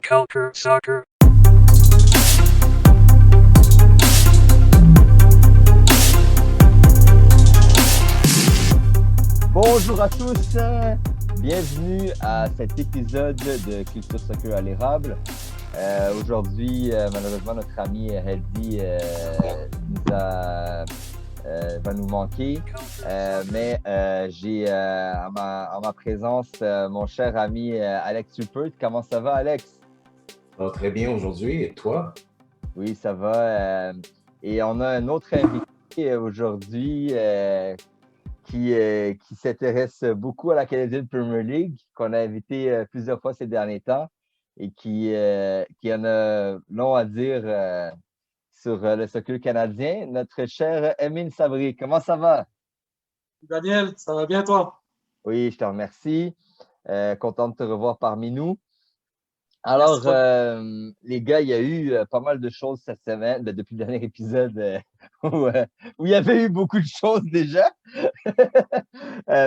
Culture Soccer. Bonjour à tous, bienvenue à cet épisode de Culture Soccer à l'érable. Aujourd'hui, malheureusement, notre ami Healthy va nous manquer, mais j'ai en ma présence mon cher ami Alex Rupert. Comment ça va, Alex? Ça va très bien aujourd'hui. Et toi? Oui, ça va. Et on a un autre invité aujourd'hui qui s'intéresse beaucoup à la Canadian Premier League, qu'on a invité plusieurs fois ces derniers temps et qui en a long à dire sur le soccer canadien. Notre cher Emile Sabri, comment ça va? Daniel, ça va bien toi? Oui, je te remercie. Content de te revoir parmi nous. Alors, les gars, il y a eu pas mal de choses cette semaine, depuis le dernier épisode où il y avait eu beaucoup de choses déjà.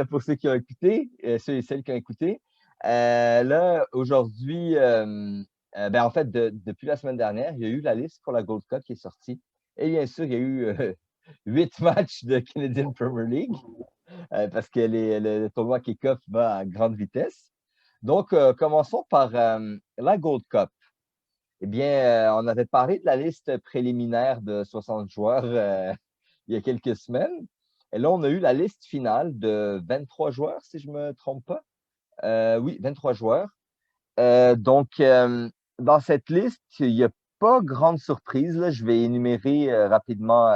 Pour ceux qui ont écouté, ceux et celles qui ont écouté. Là, aujourd'hui, en fait, depuis la semaine dernière, il y a eu la liste pour la Gold Cup qui est sortie. Et bien sûr, il y a eu 8 matchs de Canadian Premier League parce que le tournoi kick-off va à grande vitesse. Donc, commençons par la Gold Cup. Eh bien, on avait parlé de la liste préliminaire de 60 joueurs il y a quelques semaines. Et là, on a eu la liste finale de 23 joueurs, si je ne me trompe pas. Oui, 23 joueurs. Donc, dans cette liste, il n'y a pas grande surprise, là. Je vais énumérer rapidement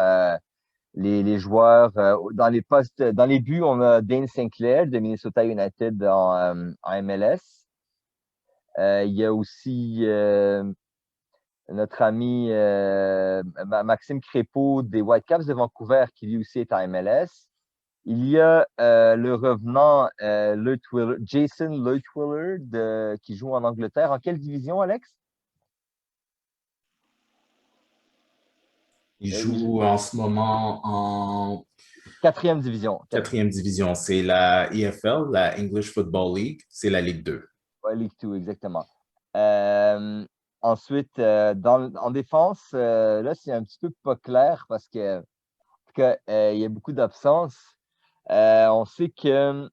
les joueurs. Dans les postes, dans les buts, on a Dane Sinclair de Minnesota United en MLS. Il y a aussi notre ami Maxime Crépeau des Whitecaps de Vancouver, qui lui aussi est en MLS. Il y a le revenant Jason Leutwiller qui joue en Angleterre. En quelle division, Alex? Il joue en ce moment en Quatrième division. quatrième division. C'est la EFL, la English Football League. C'est la Ligue 2. Ouais, League 2, exactement. Ensuite, en défense, là, c'est un petit peu pas clair parce que, en tout cas, il y a beaucoup d'absences. On sait que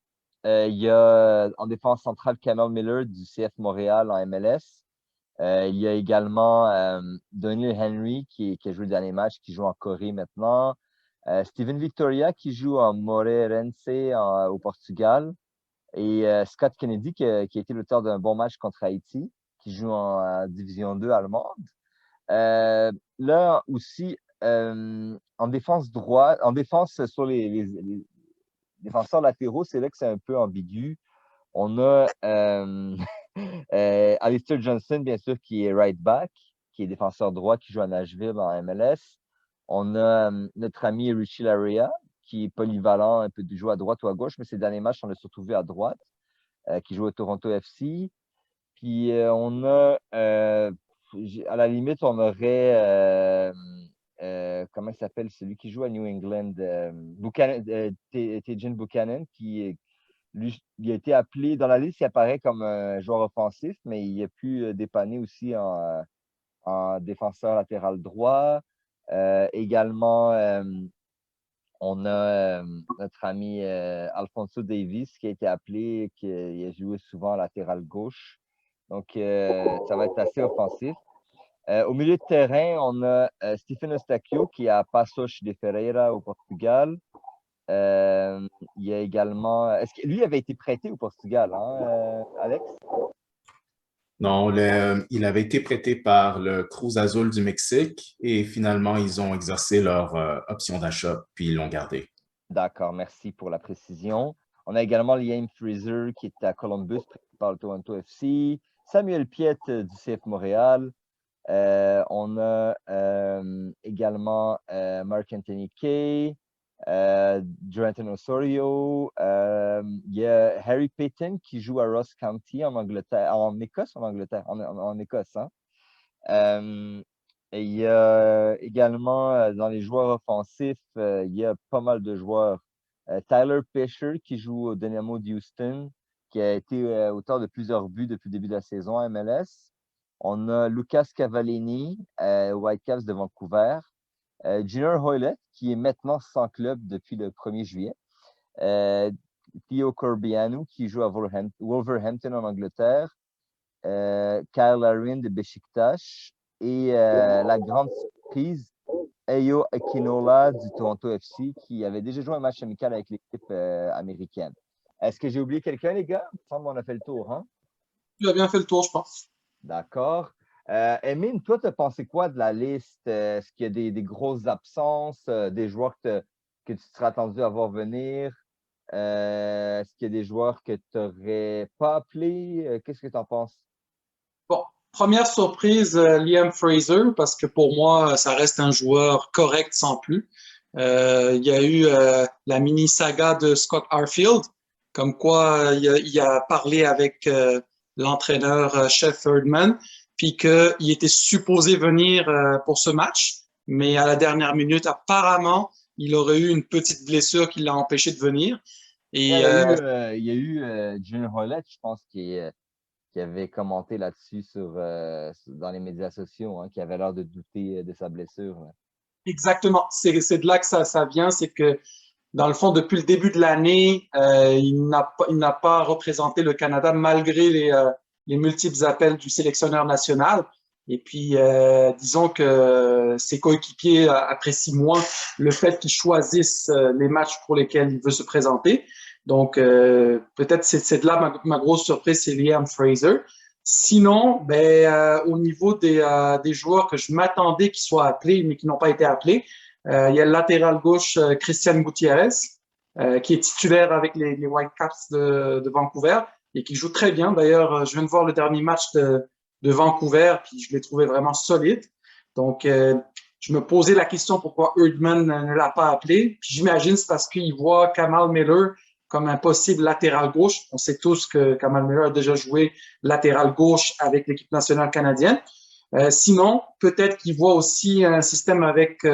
il y a en défense centrale Cameron Miller du CF Montréal en MLS. Il y a également Daniel Henry qui a joué le dernier match, qui joue en Corée maintenant. Steven Victoria qui joue en Moreirense au Portugal. Et Scott Kennedy qui a été l'auteur d'un bon match contre Haïti, qui joue en Division 2 allemande. Là aussi, en défense sur les défenseurs latéraux, c'est là que c'est un peu ambigu. On a Alistair Johnson, bien sûr, qui est right back, qui est défenseur droit, qui joue à Nashville en MLS. On a notre ami Richie Laryea, qui est polyvalent, un peu de jouer à droite ou à gauche, mais ces derniers matchs, on l'a surtout vu à droite, qui joue au Toronto FC. Puis on a, à la limite, on aurait, comment il s'appelle, celui qui joue à New England, Tejan Buchanan, qui lui, il a été appelé dans la liste, il apparaît comme un joueur offensif, mais il a pu dépanner aussi en défenseur latéral droit. Également, on a notre ami Alfonso Davis qui a été appelé, qui a joué souvent latéral gauche. Donc, ça va être assez offensif. Au milieu de terrain, on a Stephen Eustáquio qui est à Paços de Ferreira au Portugal. Il y a également. Est-ce que lui avait été prêté au Portugal, hein, Alex? Non, il avait été prêté par le Cruz Azul du Mexique et finalement, ils ont exercé leur option d'achat puis ils l'ont gardé. D'accord, merci pour la précision. On a également Liam Fraser qui est à Columbus, prêté par le Toronto FC. Samuel Piette du CF Montréal. On a également Marc-Anthony Kay, Jonathan Osorio. Il y a Harry Payton qui joue à Ross County en Angleterre, en Écosse, en Écosse. Hein? Et il y a également dans les joueurs offensifs, il y a pas mal de joueurs. Tyler Fisher qui joue au Dynamo d'Houston, qui a été auteur de plusieurs buts depuis le début de la saison à MLS. On a Lucas Cavallini, Whitecaps de Vancouver. Junior Hoylett, qui est maintenant sans club depuis le 1er juillet. Theo Corbianu, qui joue à Wolverhampton en Angleterre. Kyle Larin de Beşiktaş. Et la grande surprise, Ayo Akinola du Toronto FC, qui avait déjà joué un match amical avec l'équipe américaine. Est-ce que j'ai oublié quelqu'un, les gars? Il me semble qu'on a fait le tour, hein? Tu as bien fait le tour, je pense. D'accord. Emine, toi, tu as pensé quoi de la liste? Est-ce qu'il y a des grosses absences, des joueurs que tu serais attendu à voir venir? Est-ce qu'il y a des joueurs que tu n'aurais pas appelés? Qu'est-ce que tu en penses? Bon, première surprise, Liam Fraser, parce que pour moi, ça reste un joueur correct sans plus. Il y a eu la mini-saga de Scott Arfield, comme quoi il a parlé avec l'entraîneur chef Erdman, puis qu'il était supposé venir pour ce match, mais à la dernière minute, apparemment, il aurait eu une petite blessure qui l'a empêché de venir. Et il y a eu Junior Hoylett, je pense, qui avait commenté là-dessus dans les médias sociaux, hein, qui avait l'air de douter de sa blessure. Là. Exactement, c'est de là que ça vient, c'est que dans le fond, depuis le début de l'année, il n'a pas représenté le Canada malgré les multiples appels du sélectionneur national. Et puis, disons que ses coéquipiers apprécient moins le fait qu'il choisisse les matchs pour lesquels il veut se présenter. Donc, peut-être c'est de là ma grosse surprise, c'est Liam Fraser. Sinon, au niveau des joueurs que je m'attendais qu'ils soient appelés, mais qui n'ont pas été appelés, il y a le latéral gauche Christian Gutiérrez, qui est titulaire avec les Whitecaps de Vancouver et qui joue très bien. D'ailleurs, je viens de voir le dernier match de Vancouver, puis je l'ai trouvé vraiment solide. Donc, je me posais la question pourquoi Erdman ne l'a pas appelé. Puis j'imagine c'est parce qu'il voit Kamal Miller comme un possible latéral gauche. On sait tous que Kamal Miller a déjà joué latéral gauche avec l'équipe nationale canadienne. Sinon, peut-être qu'il voit aussi un système avec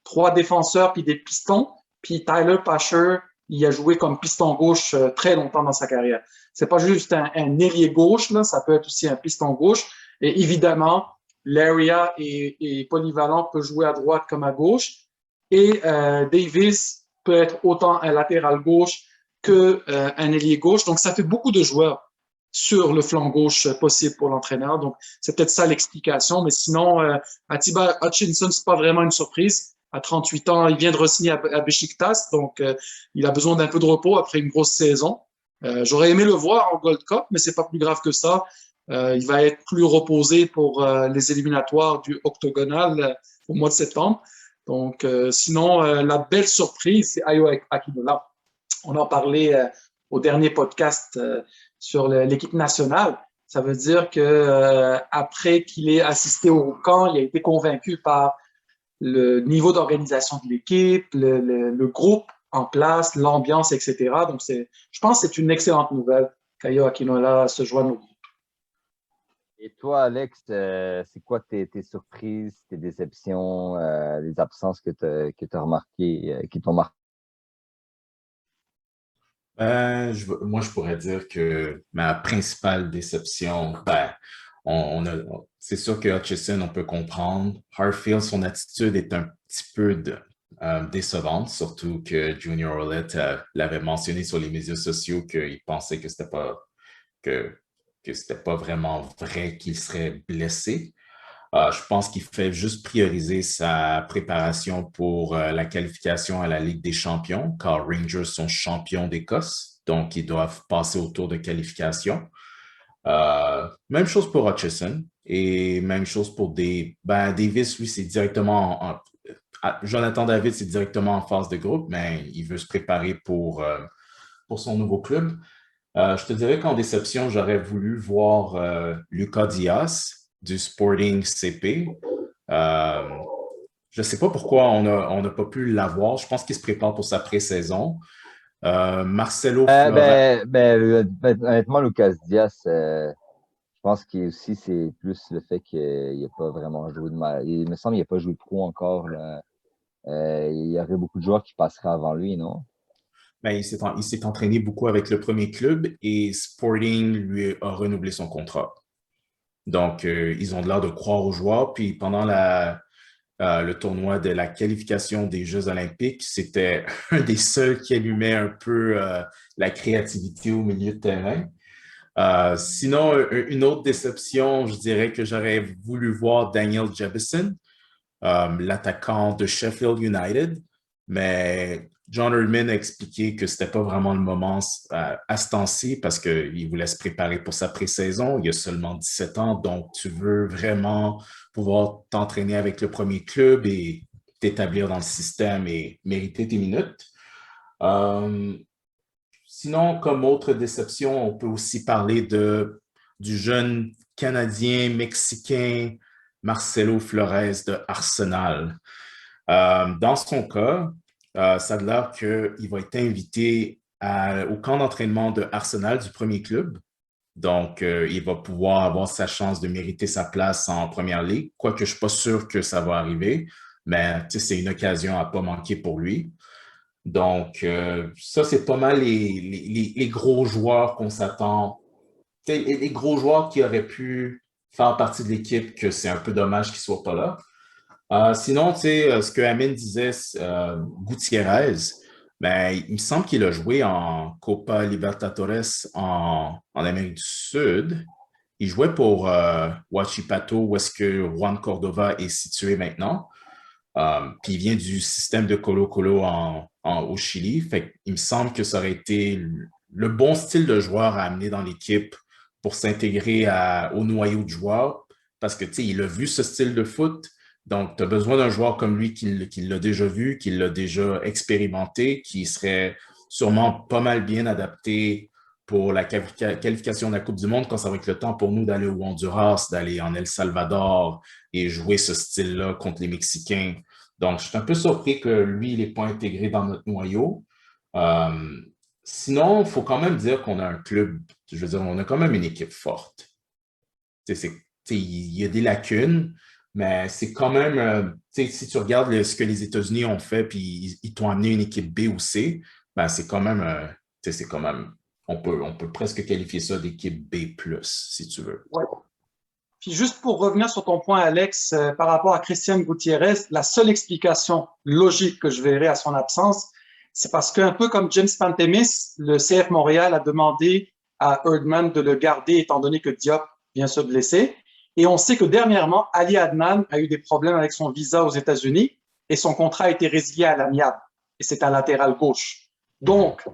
3 défenseurs puis des pistons. Puis Tyler Pasher, il a joué comme piston gauche très longtemps dans sa carrière. C'est pas juste un ailier gauche, là, ça peut être aussi un piston gauche. Et évidemment, Laria est polyvalent, peut jouer à droite comme à gauche. Et Davis peut être autant un latéral gauche qu'un ailier gauche. Donc, ça fait beaucoup de joueurs sur le flanc gauche possible pour l'entraîneur. Donc, c'est peut-être ça l'explication. Mais sinon, Atiba Hutchinson, c'est pas vraiment une surprise. À 38 ans, il vient de re-signer à Beşiktaş, donc il a besoin d'un peu de repos après une grosse saison. J'aurais aimé le voir en Gold Cup, mais c'est pas plus grave que ça. Il va être plus reposé pour les éliminatoires du octogonal au mois de septembre. Donc, sinon, la belle surprise, c'est Ayo Akinola. On en parlait au dernier podcast sur l'équipe nationale. Ça veut dire que après qu'il ait assisté au camp, il a été convaincu par le niveau d'organisation de l'équipe, le groupe en place, l'ambiance, etc. Donc, je pense que c'est une excellente nouvelle qu'Ayo Akinola se joigne au groupe. Et toi, Alex, c'est quoi tes surprises, tes déceptions, les absences que tu as remarquées, qui t'ont marqué? Moi, je pourrais dire que ma principale déception, c'est sûr que Hutchison, on peut comprendre. Harfield, son attitude est un petit peu décevante, surtout que Junior Hoylett l'avait mentionné sur les médias sociaux qu'il pensait que c'était pas vraiment vrai qu'il serait blessé. Je pense qu'il fait juste prioriser sa préparation pour la qualification à la Ligue des champions, car Rangers sont champions d'Écosse, donc ils doivent passer au tour de qualification. Même chose pour Hutchison et même chose pour Davis, lui, c'est directement Jonathan David, c'est directement en phase de groupe, mais il veut se préparer pour son nouveau club. Je te dirais qu'en déception, j'aurais voulu voir Lucas Diaz du Sporting CP. Je ne sais pas pourquoi on n'a pas pu l'avoir. Je pense qu'il se prépare pour sa pré-saison. Marcelo Fleury. Honnêtement, Lucas Diaz, je pense que aussi c'est plus le fait qu'il n'a pas vraiment joué de mal. Il me semble qu'il n'a pas joué pro encore. Là. Il y aurait beaucoup de joueurs qui passeraient avant lui, non? Il s'est entraîné beaucoup avec le premier club et Sporting lui a renouvelé son contrat. Donc, ils ont l'air de croire aux joueurs. Puis pendant le tournoi de la qualification des Jeux olympiques, c'était un des seuls qui allumait un peu la créativité au milieu de terrain. Sinon, une autre déception, je dirais que j'aurais voulu voir Daniel Jefferson, l'attaquant de Sheffield United, mais John Herdman a expliqué que c'était pas vraiment le moment à ce temps-ci parce qu'il voulait se préparer pour sa pré-saison. Il a seulement 17 ans, donc tu veux vraiment pouvoir t'entraîner avec le premier club et t'établir dans le système et mériter tes minutes. Euh, Sinon, comme autre déception, on peut aussi parler du jeune Canadien-Mexicain Marcelo Flores de Arsenal. Dans son cas, ça a l'air qu'il va être invité au camp d'entraînement de Arsenal, du premier club. Donc, il va pouvoir avoir sa chance de mériter sa place en première ligue, quoique je ne suis pas sûr que ça va arriver, mais c'est une occasion à ne pas manquer pour lui. Donc, ça, c'est pas mal les gros joueurs qu'on s'attend. Les gros joueurs qui auraient pu faire partie de l'équipe, que c'est un peu dommage qu'ils ne soient pas là. Sinon, ce que Amine disait, Gutiérrez, ben, il me semble qu'il a joué en Copa Libertadores en Amérique du Sud. Il jouait pour Huachipato, où est-ce que Juan Cordova est situé maintenant. Puis il vient du système de Colo-Colo au Chili. Fait il me semble que ça aurait été le bon style de joueur à amener dans l'équipe pour s'intégrer au noyau de joueurs parce que il a vu ce style de foot. Donc, tu as besoin d'un joueur comme lui qui l'a déjà vu, qui l'a déjà expérimenté, qui serait sûrement pas mal bien adapté pour la qualification de la Coupe du Monde quand ça va être le temps pour nous d'aller au Honduras, d'aller en El Salvador et jouer ce style-là contre les Mexicains. Donc, je suis un peu surpris que lui, il n'est pas intégré dans notre noyau. Euh, Sinon, il faut quand même dire qu'on a un club, je veux dire, on a quand même une équipe forte. Il y a des lacunes, mais c'est quand même, si tu regardes ce que les États-Unis ont fait, puis ils t'ont amené une équipe B ou C, ben c'est quand même, on peut presque qualifier ça d'équipe B+, si tu veux. Ouais. Puis juste pour revenir sur ton point, Alex, par rapport à Christian Gutiérrez, la seule explication logique que je verrais à son absence, c'est parce qu'un peu comme James Pantemis, le CF Montréal a demandé à Herdman de le garder étant donné que Diop vient se blesser. Et on sait que dernièrement, Ali Adnan a eu des problèmes avec son visa aux États-Unis et son contrat a été résilié à l'amiable. Et c'est un latéral gauche. Donc,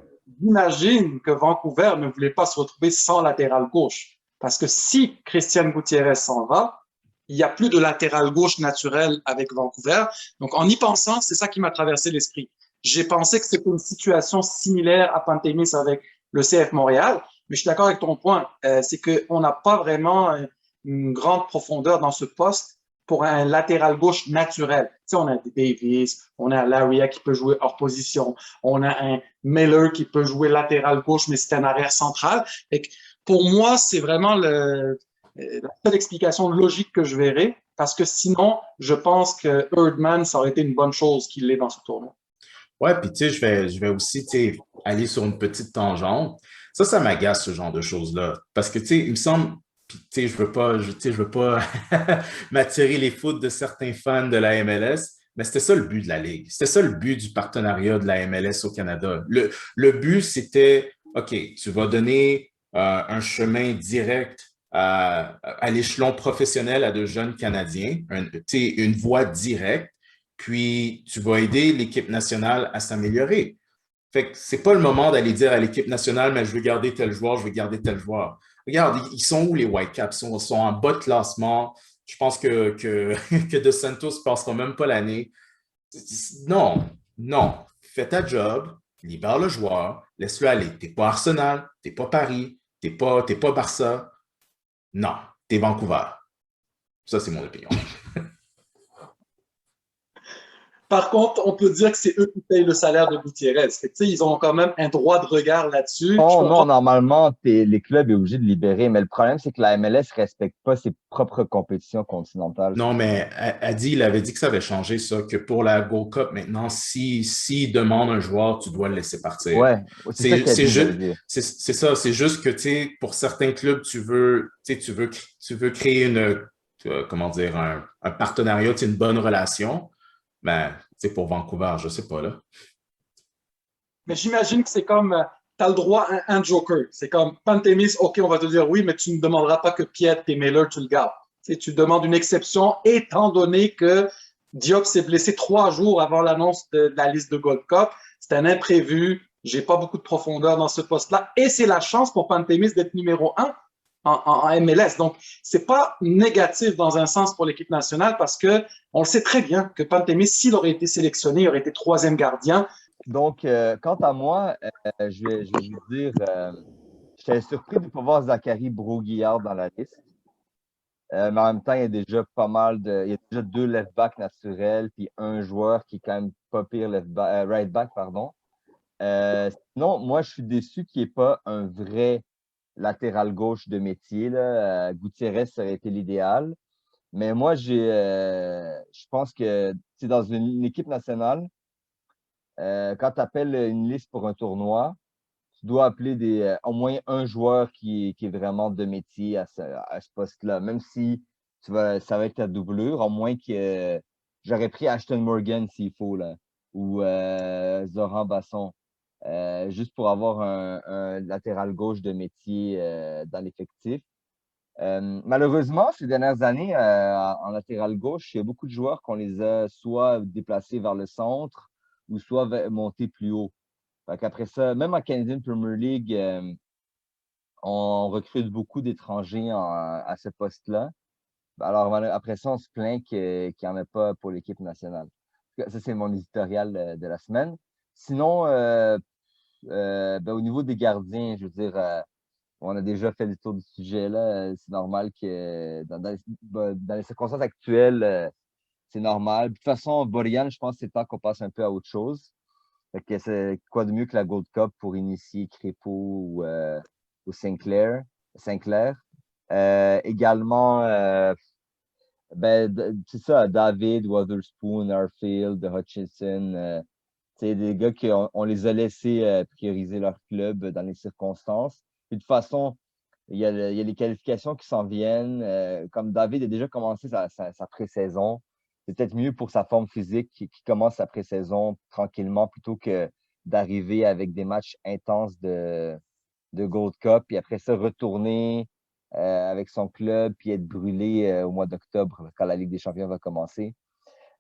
j'imagine que Vancouver ne voulait pas se retrouver sans latéral gauche. Parce que si Christian Gutiérrez s'en va, il n'y a plus de latéral gauche naturel avec Vancouver. Donc, en y pensant, c'est ça qui m'a traversé l'esprit. J'ai pensé que c'était une situation similaire à Pantemis avec le CF Montréal, mais je suis d'accord avec ton point. C'est qu'on n'a pas vraiment une grande profondeur dans ce poste pour un latéral gauche naturel. Tu sais, on a des Davis, on a Laria qui peut jouer hors position, on a un Miller qui peut jouer latéral gauche, mais c'est un arrière central. Et pour moi, c'est vraiment la seule explication logique que je verrais, parce que sinon, je pense que Herdman, ça aurait été une bonne chose qu'il l'ait dans ce tournoi. Ouais, puis je vais aussi, aller sur une petite tangente. Ça m'agace, ce genre de choses-là. Parce que, il me semble, puis, je veux pas m'attirer les foudres de certains fans de la MLS, mais c'était ça le but de la Ligue. C'était ça le but du partenariat de la MLS au Canada. Le but, c'était, OK, tu vas donner un chemin direct à l'échelon professionnel à de jeunes Canadiens, une voie directe, puis tu vas aider l'équipe nationale à s'améliorer. Fait que c'est pas le moment d'aller dire à l'équipe nationale, mais je veux garder tel joueur, je veux garder tel joueur. Regarde, ils sont où les Whitecaps? Ils sont en bas de classement. Je pense que De Santos ne passera même pas l'année. Non, non. Fais ta job, libère le joueur, laisse-le aller. T'es pas Arsenal, t'es pas Paris, t'es pas Barça. Non, t'es Vancouver. Ça, c'est mon opinion. Par contre, on peut dire que c'est eux qui payent le salaire de Gutiérrez. Fait que, ils ont quand même un droit de regard là-dessus. Je Oh comprends. non, normalement, les clubs sont obligés de libérer, mais le problème, c'est que la MLS ne respecte pas ses propres compétitions continentales. Non, mais Adi, il avait dit que ça avait changé ça, que pour la Gold Cup, maintenant, si demande un joueur, tu dois le laisser partir. Ouais, c'est ça qu'il a dit, ça veut dire. C'est ça, c'est juste que, tu sais, pour certains clubs, tu veux créer comment dire, un partenariat, une bonne relation. Ben, tu sais, pour Vancouver, je sais pas, là. Mais j'imagine que c'est comme, tu as le droit à un joker. C'est comme Pantémis, OK, on va te dire oui, mais tu ne demanderas pas que Piet et Miller, tu le gardes. Tu demandes une exception, étant donné que Diop s'est blessé 3 jours avant l'annonce de la liste de Gold Cup. C'est un imprévu. J'ai pas beaucoup de profondeur dans ce poste-là. Et c'est la chance pour Pantémis d'être numéro 1 en MLS. Donc, c'est pas négatif dans un sens pour l'équipe nationale parce que on le sait très bien que Pantémis, s'il aurait été sélectionné, il aurait été troisième gardien. Donc, quant à moi, je vais vous dire, j'étais surpris de ne pas voir Zachary Brault-Guillard dans la liste. Mais en même temps, il y a déjà pas mal de. Il y a déjà 2 left-back naturels, puis un joueur qui est quand même pas pire right-back, pardon. Sinon, moi, je suis déçu qu'il n'y ait pas un vrai latéral gauche de métier, là. Gutiérrez, ça aurait été l'idéal. Mais moi, je pense que dans une équipe nationale, quand tu appelles une liste pour un tournoi, tu dois appeler au moins un joueur qui est vraiment de métier à ce poste-là. Même si ça va être ta doublure, au moins que j'aurais pris Ashton Morgan s'il faut, là, ou Zoran Basson, juste pour avoir un latéral gauche de métier dans l'effectif. Malheureusement, ces dernières années, en latéral gauche, il y a beaucoup de joueurs qu'on les a soit déplacés vers le centre ou soit montés plus haut. Après ça, même en Canadian Premier League, on recrute beaucoup d'étrangers à ce poste-là. Alors, après ça, on se plaint qu'il n'y en a pas pour l'équipe nationale. Ça, c'est mon éditorial de la semaine. Sinon, au niveau des gardiens, je veux dire, on a déjà fait le tour du sujet là. C'est normal que dans les circonstances actuelles, c'est normal. De toute façon, Borian, je pense que c'est temps qu'on passe un peu à autre chose. Fait que c'est quoi de mieux que la Gold Cup pour initier Crépeau ou Sinclair. Également, c'est ça, David, Wotherspoon, Arfield, Hutchinson. C'est des gars on les a laissés prioriser leur club dans les circonstances. Puis de toute façon, il y a les qualifications qui s'en viennent. Comme David a déjà commencé sa pré-saison, c'est peut-être mieux pour sa forme physique qui commence sa pré-saison tranquillement plutôt que d'arriver avec des matchs intenses de Gold Cup, puis après ça, retourner avec son club, puis être brûlé au mois d'octobre quand la Ligue des champions va commencer.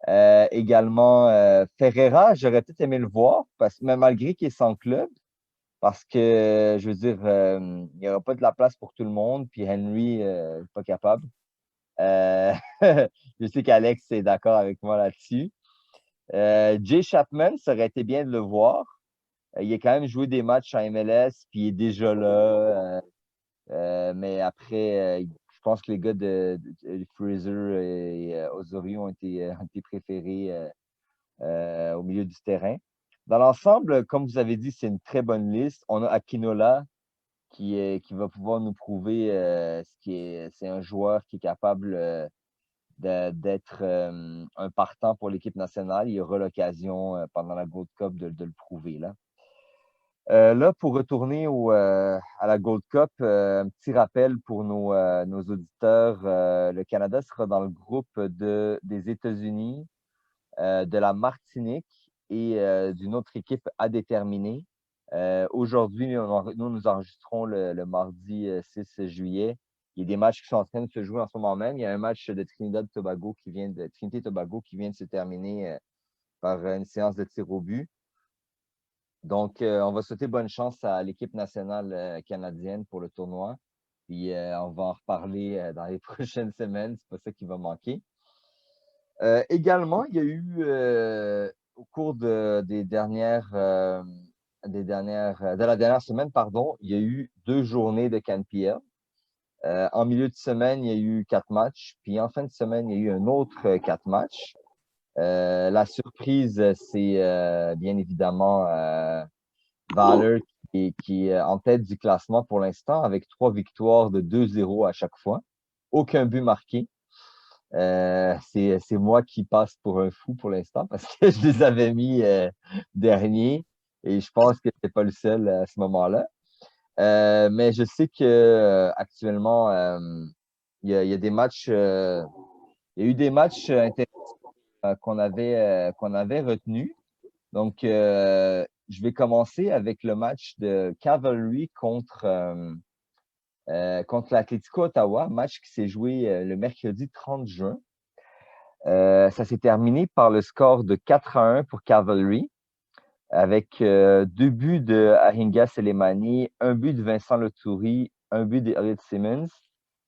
Également, Ferreira, j'aurais peut-être aimé le voir, mais malgré qu'il est sans club, parce que, je veux dire, il n'y aura pas de la place pour tout le monde, puis Henry n'est pas capable. Je sais qu'Alex est d'accord avec moi là-dessus. Jay Chapman, ça aurait été bien de le voir. Il a quand même joué des matchs en MLS, puis il est déjà là. Mais après, je pense que les gars de Fraser et Osorio ont été préférés au milieu du terrain. Dans l'ensemble, comme vous avez dit, c'est une très bonne liste. On a Akinola qui va pouvoir nous prouver c'est un joueur qui est capable d'être un partant pour l'équipe nationale. Il y aura l'occasion pendant la Gold Cup de le prouver, là. Là, pour retourner à la Gold Cup, un petit rappel pour nos auditeurs. Le Canada sera dans le groupe des États-Unis, de la Martinique et d'une autre équipe à déterminer. Aujourd'hui, nous enregistrons le mardi 6 juillet. Il y a des matchs qui sont en train de se jouer en ce moment même. Il y a un match de Trinité-Tobago qui vient de se terminer par une séance de tir au but. Donc, on va souhaiter bonne chance à l'équipe nationale canadienne pour le tournoi. Puis, on va en reparler dans les prochaines semaines. C'est pas ça qui va manquer. Également, il y a eu, au cours de la dernière semaine, pardon, il y a eu 2 journées de CanPL. En milieu de semaine, il y a eu 4 matchs. Puis, en fin de semaine, il y a eu un autre 4 matchs. La surprise, c'est bien évidemment Valor qui est en tête du classement pour l'instant avec 3 victoires de 2-0 à chaque fois. Aucun but marqué. C'est moi qui passe pour un fou pour l'instant parce que je les avais mis derniers et je pense que c'est pas le seul à ce moment-là. Mais je sais que actuellement il y a des matchs, il y a eu des matchs intéressants qu'on avait retenus. Donc, je vais commencer avec le match de Cavalry contre l'Atlético Ottawa, match qui s'est joué le mercredi 30 juin. Ça s'est terminé par le score de 4-1 pour Cavalry, avec 2 buts de Aringa Selemani, 1 but de Vincent Letourry, 1 but d'Elliot Simmons.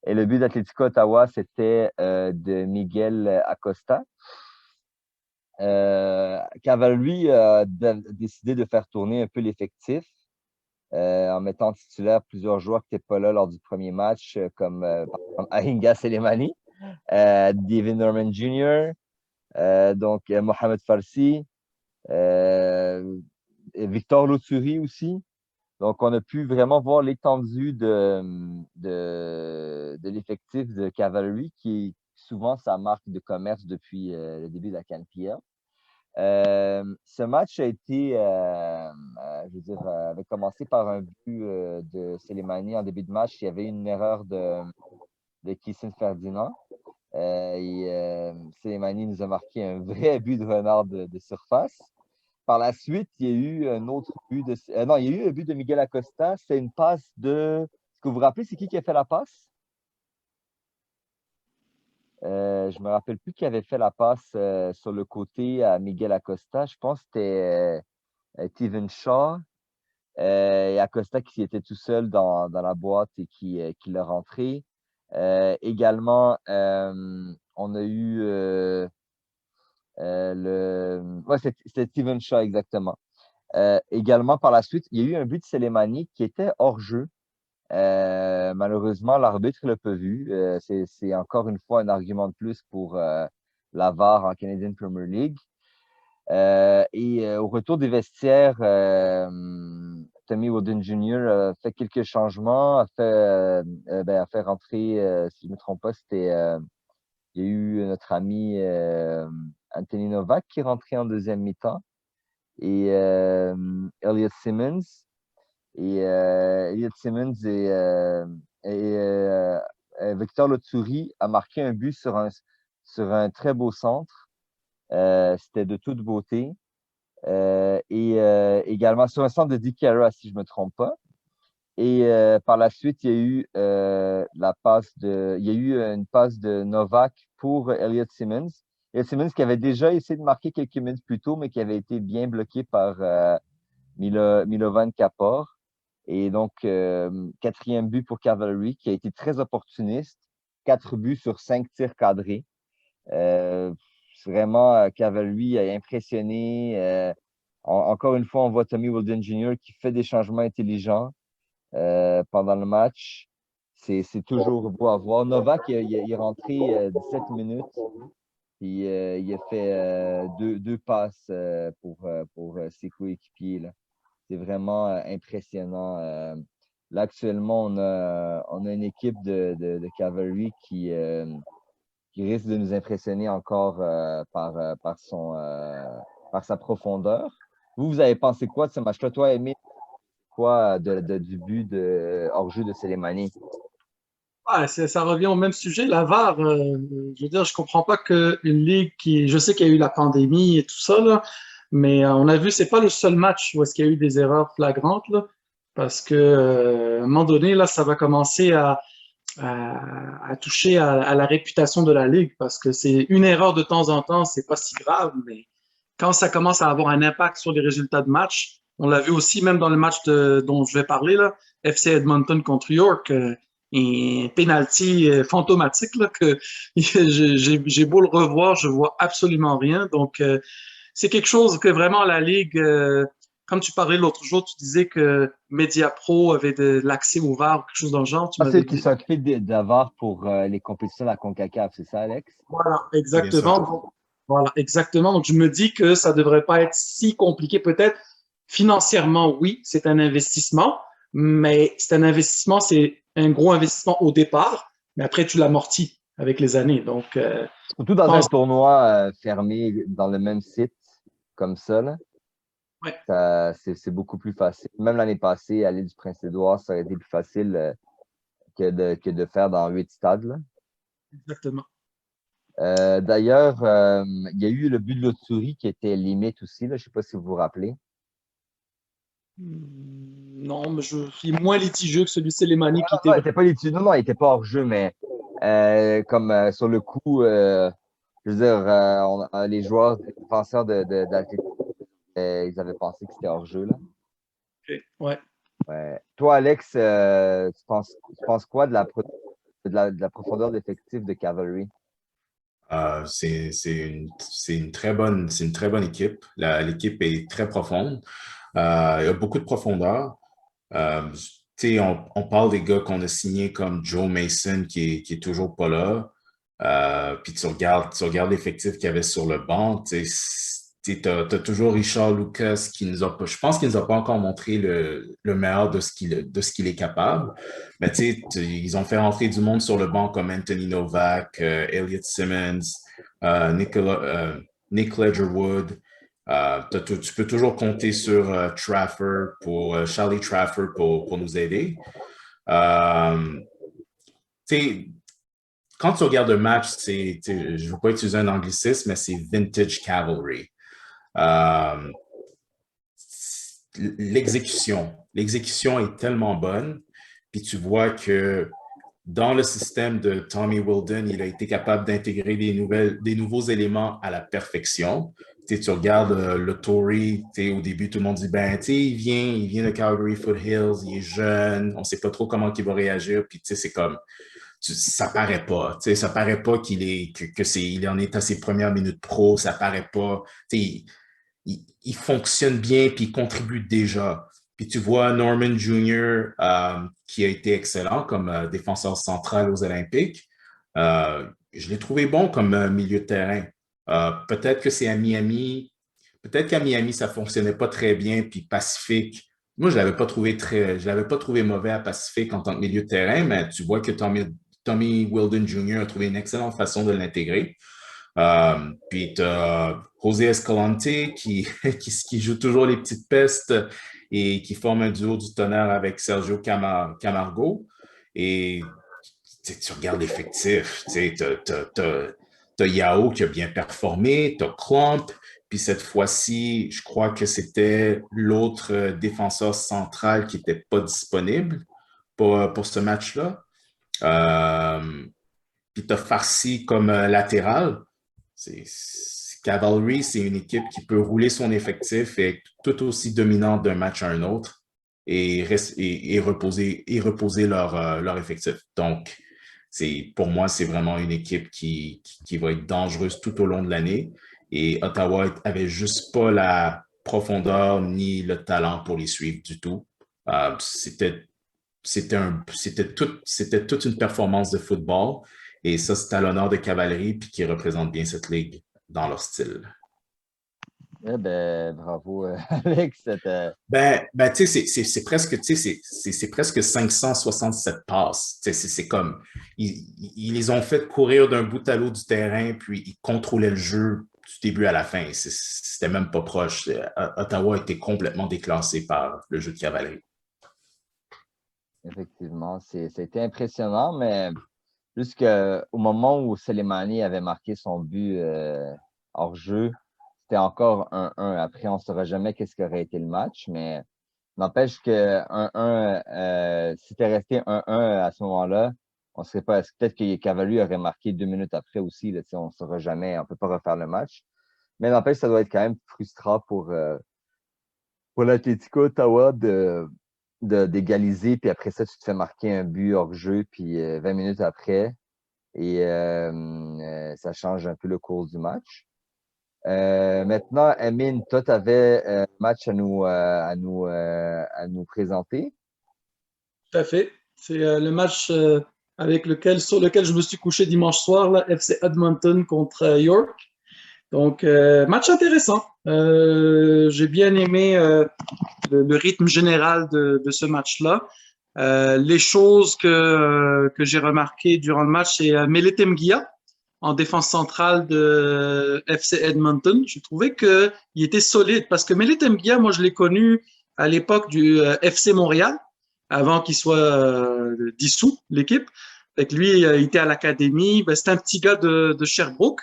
Et le but d'Atlético Ottawa, c'était de Miguel Acosta. Cavalry a décidé de faire tourner un peu l'effectif en mettant titulaire plusieurs joueurs qui n'étaient pas là lors du premier match, comme par exemple Aringa Selemani, David Norman Jr., donc Mohamed Farsi, Victor Loturi aussi. Donc, on a pu vraiment voir l'étendue de l'effectif de Cavalry, qui est souvent sa marque de commerce depuis le début de la CanPL. Ce match a été, je veux dire, avait commencé par un but de Selemani en début de match. Il y avait une erreur de Kissin Ferdinand. Selemani nous a marqué un vrai but de renard de surface. Par la suite, il y a eu un autre but de. Non, il y a eu un but de Miguel Acosta. C'est une passe de. Est-ce que vous vous rappelez, c'est qui a fait la passe? Je ne me rappelle plus qui avait fait la passe sur le côté à Miguel Acosta. Je pense que c'était Steven Shaw. Et Acosta qui était tout seul dans la boîte et qui l'a rentré. Également, on a eu Ouais, c'était Steven Shaw, exactement. Également, par la suite, il y a eu un but de Selemani qui était hors jeu. Malheureusement, l'arbitre ne l'a pas vu. C'est encore une fois un argument de plus pour la VAR en Canadian Premier League. Au retour des vestiaires, Tommy Wooden Jr. a fait quelques changements, a fait rentrer, si je ne me trompe pas, il y a eu notre ami Anthony Novak qui est rentré en deuxième mi-temps et Elliot Simmons. Elliot Simmons et Victor Loturi a marqué un but sur un très beau centre. C'était de toute beauté. Également sur un centre de Dick Cara, si je ne me trompe pas. Et par la suite, il y a eu une passe de Novak pour Elliot Simmons. Elliot Simmons qui avait déjà essayé de marquer quelques minutes plus tôt, mais qui avait été bien bloqué par Milovan Kapor. Et donc, 4e but pour Cavalry, qui a été très opportuniste. 4 buts sur 5 tirs cadrés. Vraiment, Cavalry a impressionné. Encore une fois, on voit Tommy Wooden Jr. qui fait des changements intelligents pendant le match. C'est toujours beau à voir. Novak, il est rentré 17 minutes. Puis, il a fait deux passes pour ses coéquipiers, là. C'est vraiment impressionnant. Là, actuellement, on a une équipe de Cavalry qui risque de nous impressionner encore par sa profondeur. Vous avez pensé quoi de ce match-là? Toi, Aimé, quoi du but hors-jeu de Selemani? Ah, ça revient au même sujet, la VAR. Je veux dire, je comprends pas qu'une ligue je sais qu'il y a eu la pandémie et tout ça, là, mais on a vu, c'est pas le seul match où est-ce qu'il y a eu des erreurs flagrantes, là, parce que à un moment donné, là, ça va commencer à toucher à la réputation de la ligue, parce que c'est une erreur de temps en temps, c'est pas si grave, mais quand ça commence à avoir un impact sur les résultats de match, on l'a vu aussi même dans le match dont je vais parler, là, FC Edmonton contre York, et penalty fantomatique là, que j'ai beau le revoir, je vois absolument rien. Donc, c'est quelque chose que vraiment la Ligue, comme tu parlais l'autre jour, tu disais que MediaPro avait de l'accès au VAR ou quelque chose dans le genre, tu m'avais C'est qui dit. s'occupe d'AVAR pour les compétitions de la CONCACAF, c'est ça, Alex? Voilà, C'est bien ça. exactement. Voilà, exactement. Donc, je me dis que ça ne devrait pas être si compliqué. Peut-être financièrement, oui, c'est un investissement, mais c'est un investissement, c'est un gros investissement au départ, mais après, tu l'amortis avec les années. Donc, Surtout je dans un pense, tournoi fermé dans le même site comme ça, là, ouais, c'est beaucoup plus facile. Même l'année passée, à l'île du Prince-Édouard, ça aurait été plus facile que de faire dans 8 stades, là. exactement. D'ailleurs, il y a eu le but de l'autre-souris qui était limite aussi, là. Je ne sais pas si vous vous rappelez. Non, mais je suis moins litigieux que celui de Slimani qui était Non, il était pas non, non, il était pas hors jeu, mais comme sur le coup, je veux dire, les joueurs, les défenseurs d'Athlético, ils avaient pensé que c'était hors jeu, là. OK, ouais. Ouais. Toi, Alex, tu penses quoi de la profondeur d'effectif de Cavalry? C'est une très bonne équipe. L'équipe est très profonde. Il y a beaucoup de profondeur. Tu sais, on parle des gars qu'on a signés comme Joe Mason qui est toujours pas là. Puis tu regardes l'effectif qu'il y avait sur le banc. T'as toujours Richard Lucas qui nous a pas, je pense qu'il nous a pas encore montré le meilleur de ce qu'il est capable. Mais ils ont fait rentrer du monde sur le banc comme Anthony Novak, Elliot Simmons, Nick Ledgerwood. Tu peux toujours compter sur Charlie Trafford pour nous aider. Euh, tu sais, quand tu regardes un match, je ne veux pas utiliser un anglicisme, mais c'est vintage cavalry. Euh, L'exécution est tellement bonne, puis tu vois que dans le système de Tommy Wilden, il a été capable d'intégrer des nouveaux éléments à la perfection. Tu regardes le Tory, au début, tout le monde dit, ben, il vient de Calgary Foothills, il est jeune, on ne sait pas trop comment il va réagir, puis c'est comme, ça paraît pas, ça paraît pas il en est à ses premières minutes pro, ça paraît pas, il fonctionne bien, puis il contribue déjà. Puis tu vois Norman Jr., qui a été excellent comme défenseur central aux Olympiques. Je l'ai trouvé bon comme milieu de terrain. Peut-être qu'à Miami, ça ne fonctionnait pas très bien, puis Pacifique, moi, je l'avais pas trouvé mauvais à Pacifique en tant que milieu de terrain, mais tu vois que Tommy Wilden Jr. a trouvé une excellente façon de l'intégrer. Puis tu as José Escalante qui joue toujours les petites pestes et qui forme un duo du tonnerre avec Sergio Camargo. Et tu regardes l'effectif, tu as Yao qui a bien performé, tu as Klump, puis cette fois-ci, je crois que c'était l'autre défenseur central qui n'était pas disponible pour ce match-là. Puis tu as Farsi comme latéral. Cavalry, c'est une équipe qui peut rouler son effectif et être tout aussi dominante d'un match à un autre et reposer leur effectif. Donc, pour moi, c'est vraiment une équipe qui va être dangereuse tout au long de l'année. Et Ottawa avait juste pas la profondeur ni le talent pour les suivre du tout. C'était toute une performance de football. Et ça, c'est à l'honneur de Cavalerie, puis qui représente bien cette ligue dans leur style. Eh ben, bravo, Alex. Tu sais, c'est presque, tu sais, c'est presque 567 passes. Tu sais, c'est comme, ils les ont fait courir d'un bout à l'autre du terrain, puis ils contrôlaient le jeu du début à la fin. C'était même pas proche. Ottawa a été complètement déclassé par le jeu de Cavalerie. Effectivement, c'était impressionnant, mais jusqu'au moment où Soleimani avait marqué son but hors jeu, c'était encore 1-1. Après, on ne saura jamais qu'est-ce qu'aurait été le match, mais n'empêche que 1-1, si c'était resté 1-1 à ce moment-là, on serait pas. Peut-être que Cavalu aurait marqué 2 minutes après aussi. Là, on ne saura jamais, on ne peut pas refaire le match. Mais n'empêche, ça doit être quand même frustrant pour l'Atlético Ottawa d'égaliser, puis après ça, tu te fais marquer un but hors jeu, puis 20 minutes après, et ça change un peu le cours du match. Maintenant, Amine, toi, tu avais un match à nous présenter. Tout à fait. C'est le match sur lequel je me suis couché dimanche soir, là, FC Edmonton contre York. Donc, match intéressant. J'ai bien aimé le rythme général de ce match-là. Les choses que j'ai remarquées durant le match, c'est Meletem Guia en défense centrale de FC Edmonton. Je trouvais qu'il était solide parce que Meletem Guia, moi, je l'ai connu à l'époque du FC Montréal, avant qu'il soit dissous, l'équipe. Fait que lui, il était à l'académie. Ben, c'est un petit gars de Sherbrooke.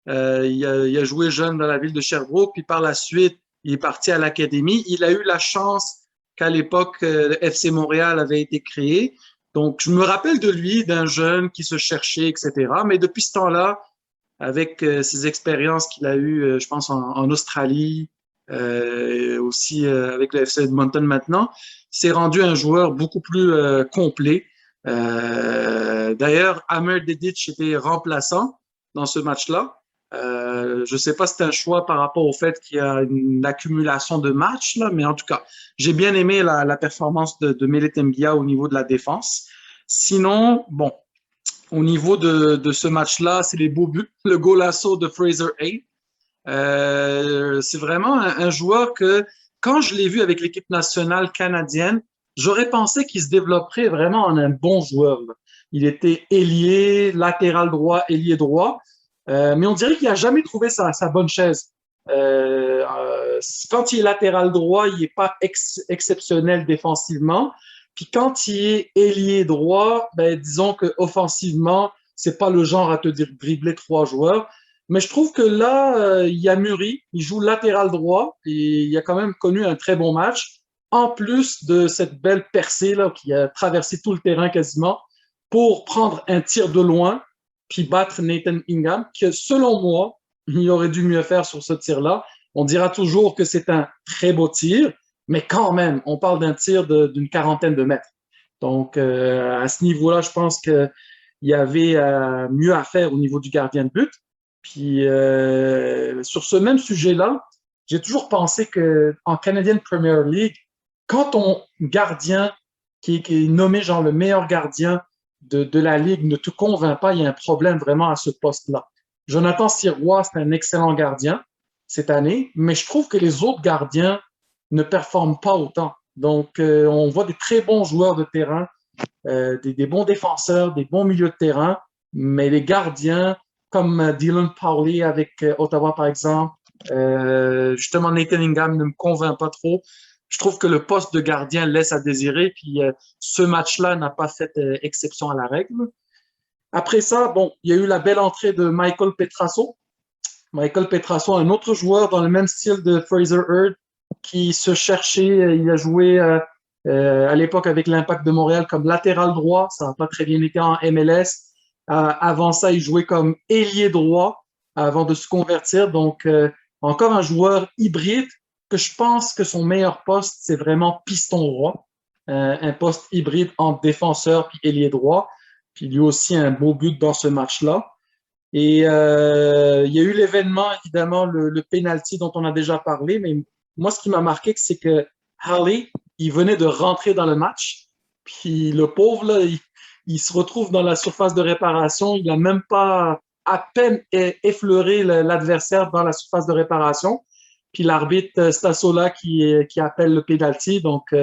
Il a joué jeune dans la ville de Sherbrooke, puis par la suite, il est parti à l'académie. Il a eu la chance qu'à l'époque, le FC Montréal avait été créé. Donc, je me rappelle de lui, d'un jeune qui se cherchait, etc. Mais depuis ce temps-là, avec ses expériences qu'il a eues, je pense, en Australie, aussi avec le FC Edmonton maintenant, il s'est rendu un joueur beaucoup plus complet. D'ailleurs, Amer Dedic était remplaçant dans ce match-là. Je ne sais pas si c'est un choix par rapport au fait qu'il y a une accumulation de matchs, là, mais en tout cas, j'ai bien aimé la performance de Meletem Guia au niveau de la défense. Sinon, bon, au niveau de ce match-là, c'est les beaux buts. Le golasso de Fraser Hay. C'est vraiment un joueur que, quand je l'ai vu avec l'équipe nationale canadienne, j'aurais pensé qu'il se développerait vraiment en un bon joueur. Il était ailier, latéral droit, ailier droit. Mais on dirait qu'il n'a jamais trouvé sa bonne chaise. Quand il est latéral droit, il n'est pas exceptionnel défensivement. Puis quand il est ailier droit, ben, disons qu'offensivement, c'est pas le genre à te dribbler trois joueurs. Mais je trouve que là, il a mûri. Il joue latéral droit et il a quand même connu un très bon match. En plus de cette belle percée là, qui a traversé tout le terrain quasiment pour prendre un tir de loin puis battre Nathan Ingham, que selon moi, il aurait dû mieux faire sur ce tir-là. On dira toujours que c'est un très beau tir, mais quand même, on parle d'un tir d'une quarantaine de mètres. Donc, à ce niveau-là, je pense qu'il y avait mieux à faire au niveau du gardien de but. Puis, sur ce même sujet-là, j'ai toujours pensé qu'en Canadian Premier League, quand ton gardien, qui est nommé genre le meilleur gardien de la Ligue, ne te convainc pas, il y a un problème vraiment à ce poste-là. Jonathan Sirois, c'est un excellent gardien cette année, mais je trouve que les autres gardiens ne performent pas autant. Donc, on voit des très bons joueurs de terrain, des bons défenseurs, des bons milieux de terrain, mais les gardiens, comme Dylan Powley avec Ottawa, par exemple, justement, Nathan Ingham ne me convainc pas trop. Je trouve que le poste de gardien laisse à désirer, puis ce match-là n'a pas fait exception à la règle. Après ça, bon, il y a eu la belle entrée de Michael Petrasso. Michael Petrasso, un autre joueur dans le même style de Fraser Hurd, qui se cherchait. Il a joué à l'époque avec l'Impact de Montréal comme latéral droit. Ça n'a pas très bien été en MLS. Avant ça, il jouait comme ailier droit avant de se convertir. Donc, encore un joueur hybride que je pense que son meilleur poste, c'est vraiment piston droit. Un poste hybride entre défenseur puis ailier droit. Puis lui aussi, un beau but dans ce match-là. Et il y a eu l'événement, évidemment, le penalty dont on a déjà parlé, mais moi, ce qui m'a marqué, c'est que Halley, il venait de rentrer dans le match, puis le pauvre, là, il se retrouve dans la surface de réparation, il n'a même pas à peine effleuré l'adversaire dans la surface de réparation, puis l'arbitre Stassola qui appelle le penalty, donc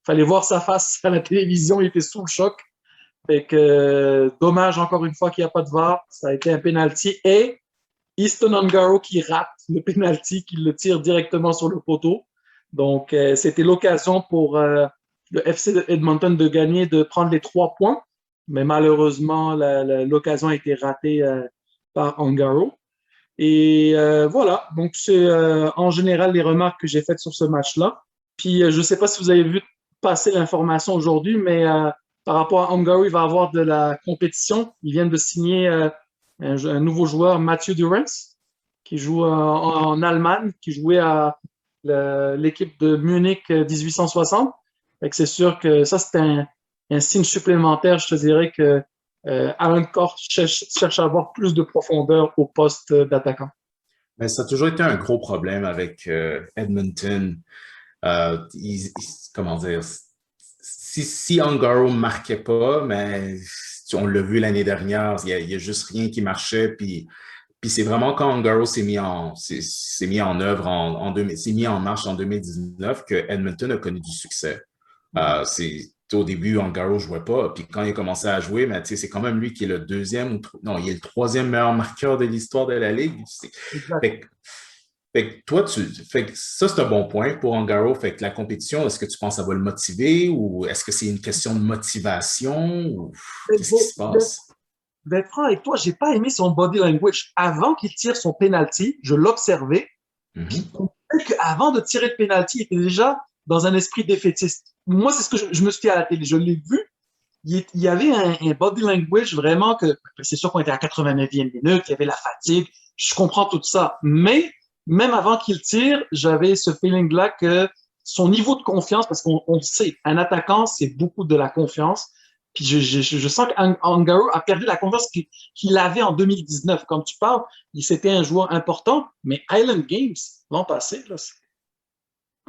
fallait voir sa face à la télévision, il était sous le choc. Fait que dommage encore une fois qu'il n'y a pas de VAR. Ça a été un penalty et Easton Ongaro qui rate le penalty, qui le tire directement sur le poteau. Donc c'était l'occasion pour le FC de Edmonton de gagner, de prendre les 3 points. Mais malheureusement, l'occasion a été ratée par Ongaro. Et voilà, donc c'est en général les remarques que j'ai faites sur ce match-là. Puis je ne sais pas si vous avez vu passer l'information aujourd'hui, mais par rapport à Ongaro, il va avoir de la compétition. Ils viennent de signer un nouveau joueur, Mathieu Durance, qui joue en Allemagne, qui jouait à l'équipe de Munich 1860. C'est sûr que ça, c'est un signe supplémentaire. Je te dirais que Alan Corr cherche à avoir plus de profondeur au poste d'attaquant. Mais ça a toujours été un gros problème avec Edmonton. Comment dire? Si Ongaro ne marquait pas, mais on l'a vu l'année dernière, il y a juste rien qui marchait. Puis Puis c'est vraiment quand Ungaro s'est mis en œuvre s'est mis en marche en 2019 que Edmonton a connu du succès. Au début, Ungaro ne jouait pas. Puis quand il a commencé à jouer, mais, c'est quand même lui qui est le deuxième, non, il est le troisième meilleur marqueur de l'histoire de la Ligue. Fait que toi, fait que ça, c'est un bon point pour Ungaro. Fait que la compétition, est-ce que tu penses que ça va le motiver ou est-ce que c'est une question de motivation ou qu'est-ce qui se passe? D'être franc avec toi, j'ai pas aimé son body language. Avant qu'il tire son penalty, je l'observais. Puis avant de tirer le penalty, il était déjà dans un esprit défaitiste. Moi, c'est ce que je me suis dit à la télé. Je l'ai vu. Il y avait un body language vraiment que c'est sûr qu'on était à 89e minute, il y avait la fatigue. Je comprends tout ça. Mais même avant qu'il tire, j'avais ce feeling-là que son niveau de confiance, parce qu'on sait, un attaquant, c'est beaucoup de la confiance. Puis je sens qu'Angaro a perdu la confiance qu'il avait en 2019. Comme tu parles, c'était un joueur important, mais Island Games, l'an passé, là,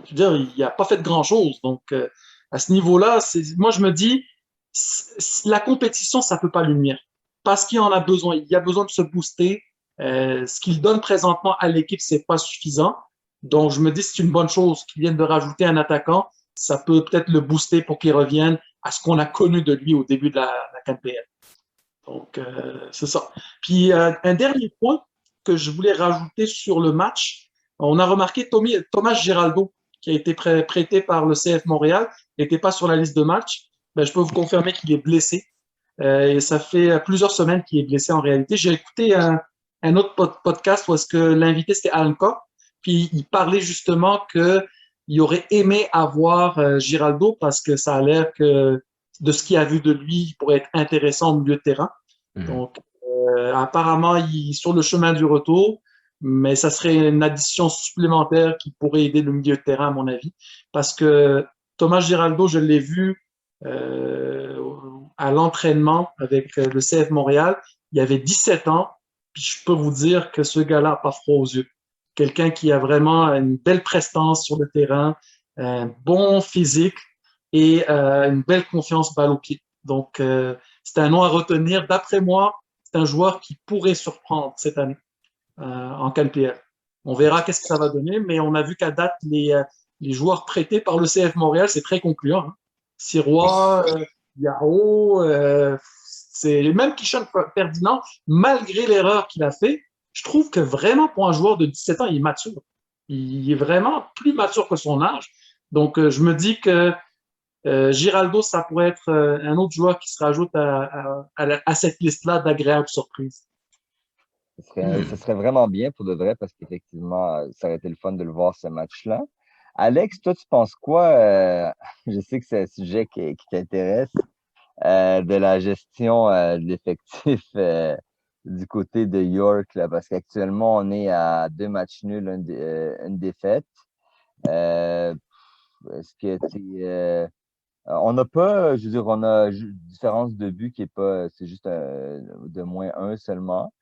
je veux dire, il n'a pas fait grand-chose. Donc, à ce niveau-là, moi, je me dis, la compétition, ça ne peut pas lui nuire. Parce qu'il en a besoin. Il a besoin de se booster. Ce qu'il donne présentement à l'équipe, c'est pas suffisant. Donc, je me dis, c'est une bonne chose qu'il vienne de rajouter un attaquant. Ça peut peut-être le booster pour qu'il revienne à ce qu'on a connu de lui au début de la CanPL. Donc, c'est ça. Puis, un dernier point que je voulais rajouter sur le match, on a remarqué Thomas Giraldo, qui a été prêté par le CF Montréal, n'était pas sur la liste de match. Ben, je peux vous confirmer qu'il est blessé. Et ça fait plusieurs semaines qu'il est blessé en réalité. J'ai écouté un autre podcast où est-ce que l'invité, c'était Alan Cobb, puis il parlait justement qu'il aurait aimé avoir Giraldo parce que ça a l'air que de ce qu'il a vu de lui, il pourrait être intéressant au milieu de terrain. Donc, apparemment, il est sur le chemin du retour, mais ça serait une addition supplémentaire qui pourrait aider le milieu de terrain, à mon avis. Parce que Thomas Giraldo, je l'ai vu à l'entraînement avec le CF Montréal. Il avait 17 ans, puis je peux vous dire que ce gars-là n'a pas froid aux yeux. Quelqu'un qui a vraiment une belle prestance sur le terrain, un bon physique et une belle confiance balle au pied. Donc, c'est un nom à retenir. D'après moi, c'est un joueur qui pourrait surprendre cette année en CanPL. On verra qu'est-ce que ça va donner, mais on a vu qu'à date, les joueurs prêtés par le CF Montréal, c'est très concluant. Hein. Sirois, Yao, c'est même Kishan Ferdinand, malgré l'erreur qu'il a fait, je trouve que vraiment pour un joueur de 17 ans, il est mature. Il est vraiment plus mature que son âge. Donc, je me dis que Giraldo, ça pourrait être un autre joueur qui se rajoute à cette liste-là d'agréables surprises. Ce serait vraiment bien pour de vrai parce qu'effectivement, ça aurait été le fun de le voir ce match-là. Alex, toi, tu penses quoi? Je sais que c'est un sujet qui t'intéresse, de la gestion de l'effectif du côté de York, là, parce qu'actuellement, on est à 2 matchs nuls, une défaite. Est-ce que on n'a pas, je veux dire, on a une différence de but qui est pas, c'est juste de -1 seulement.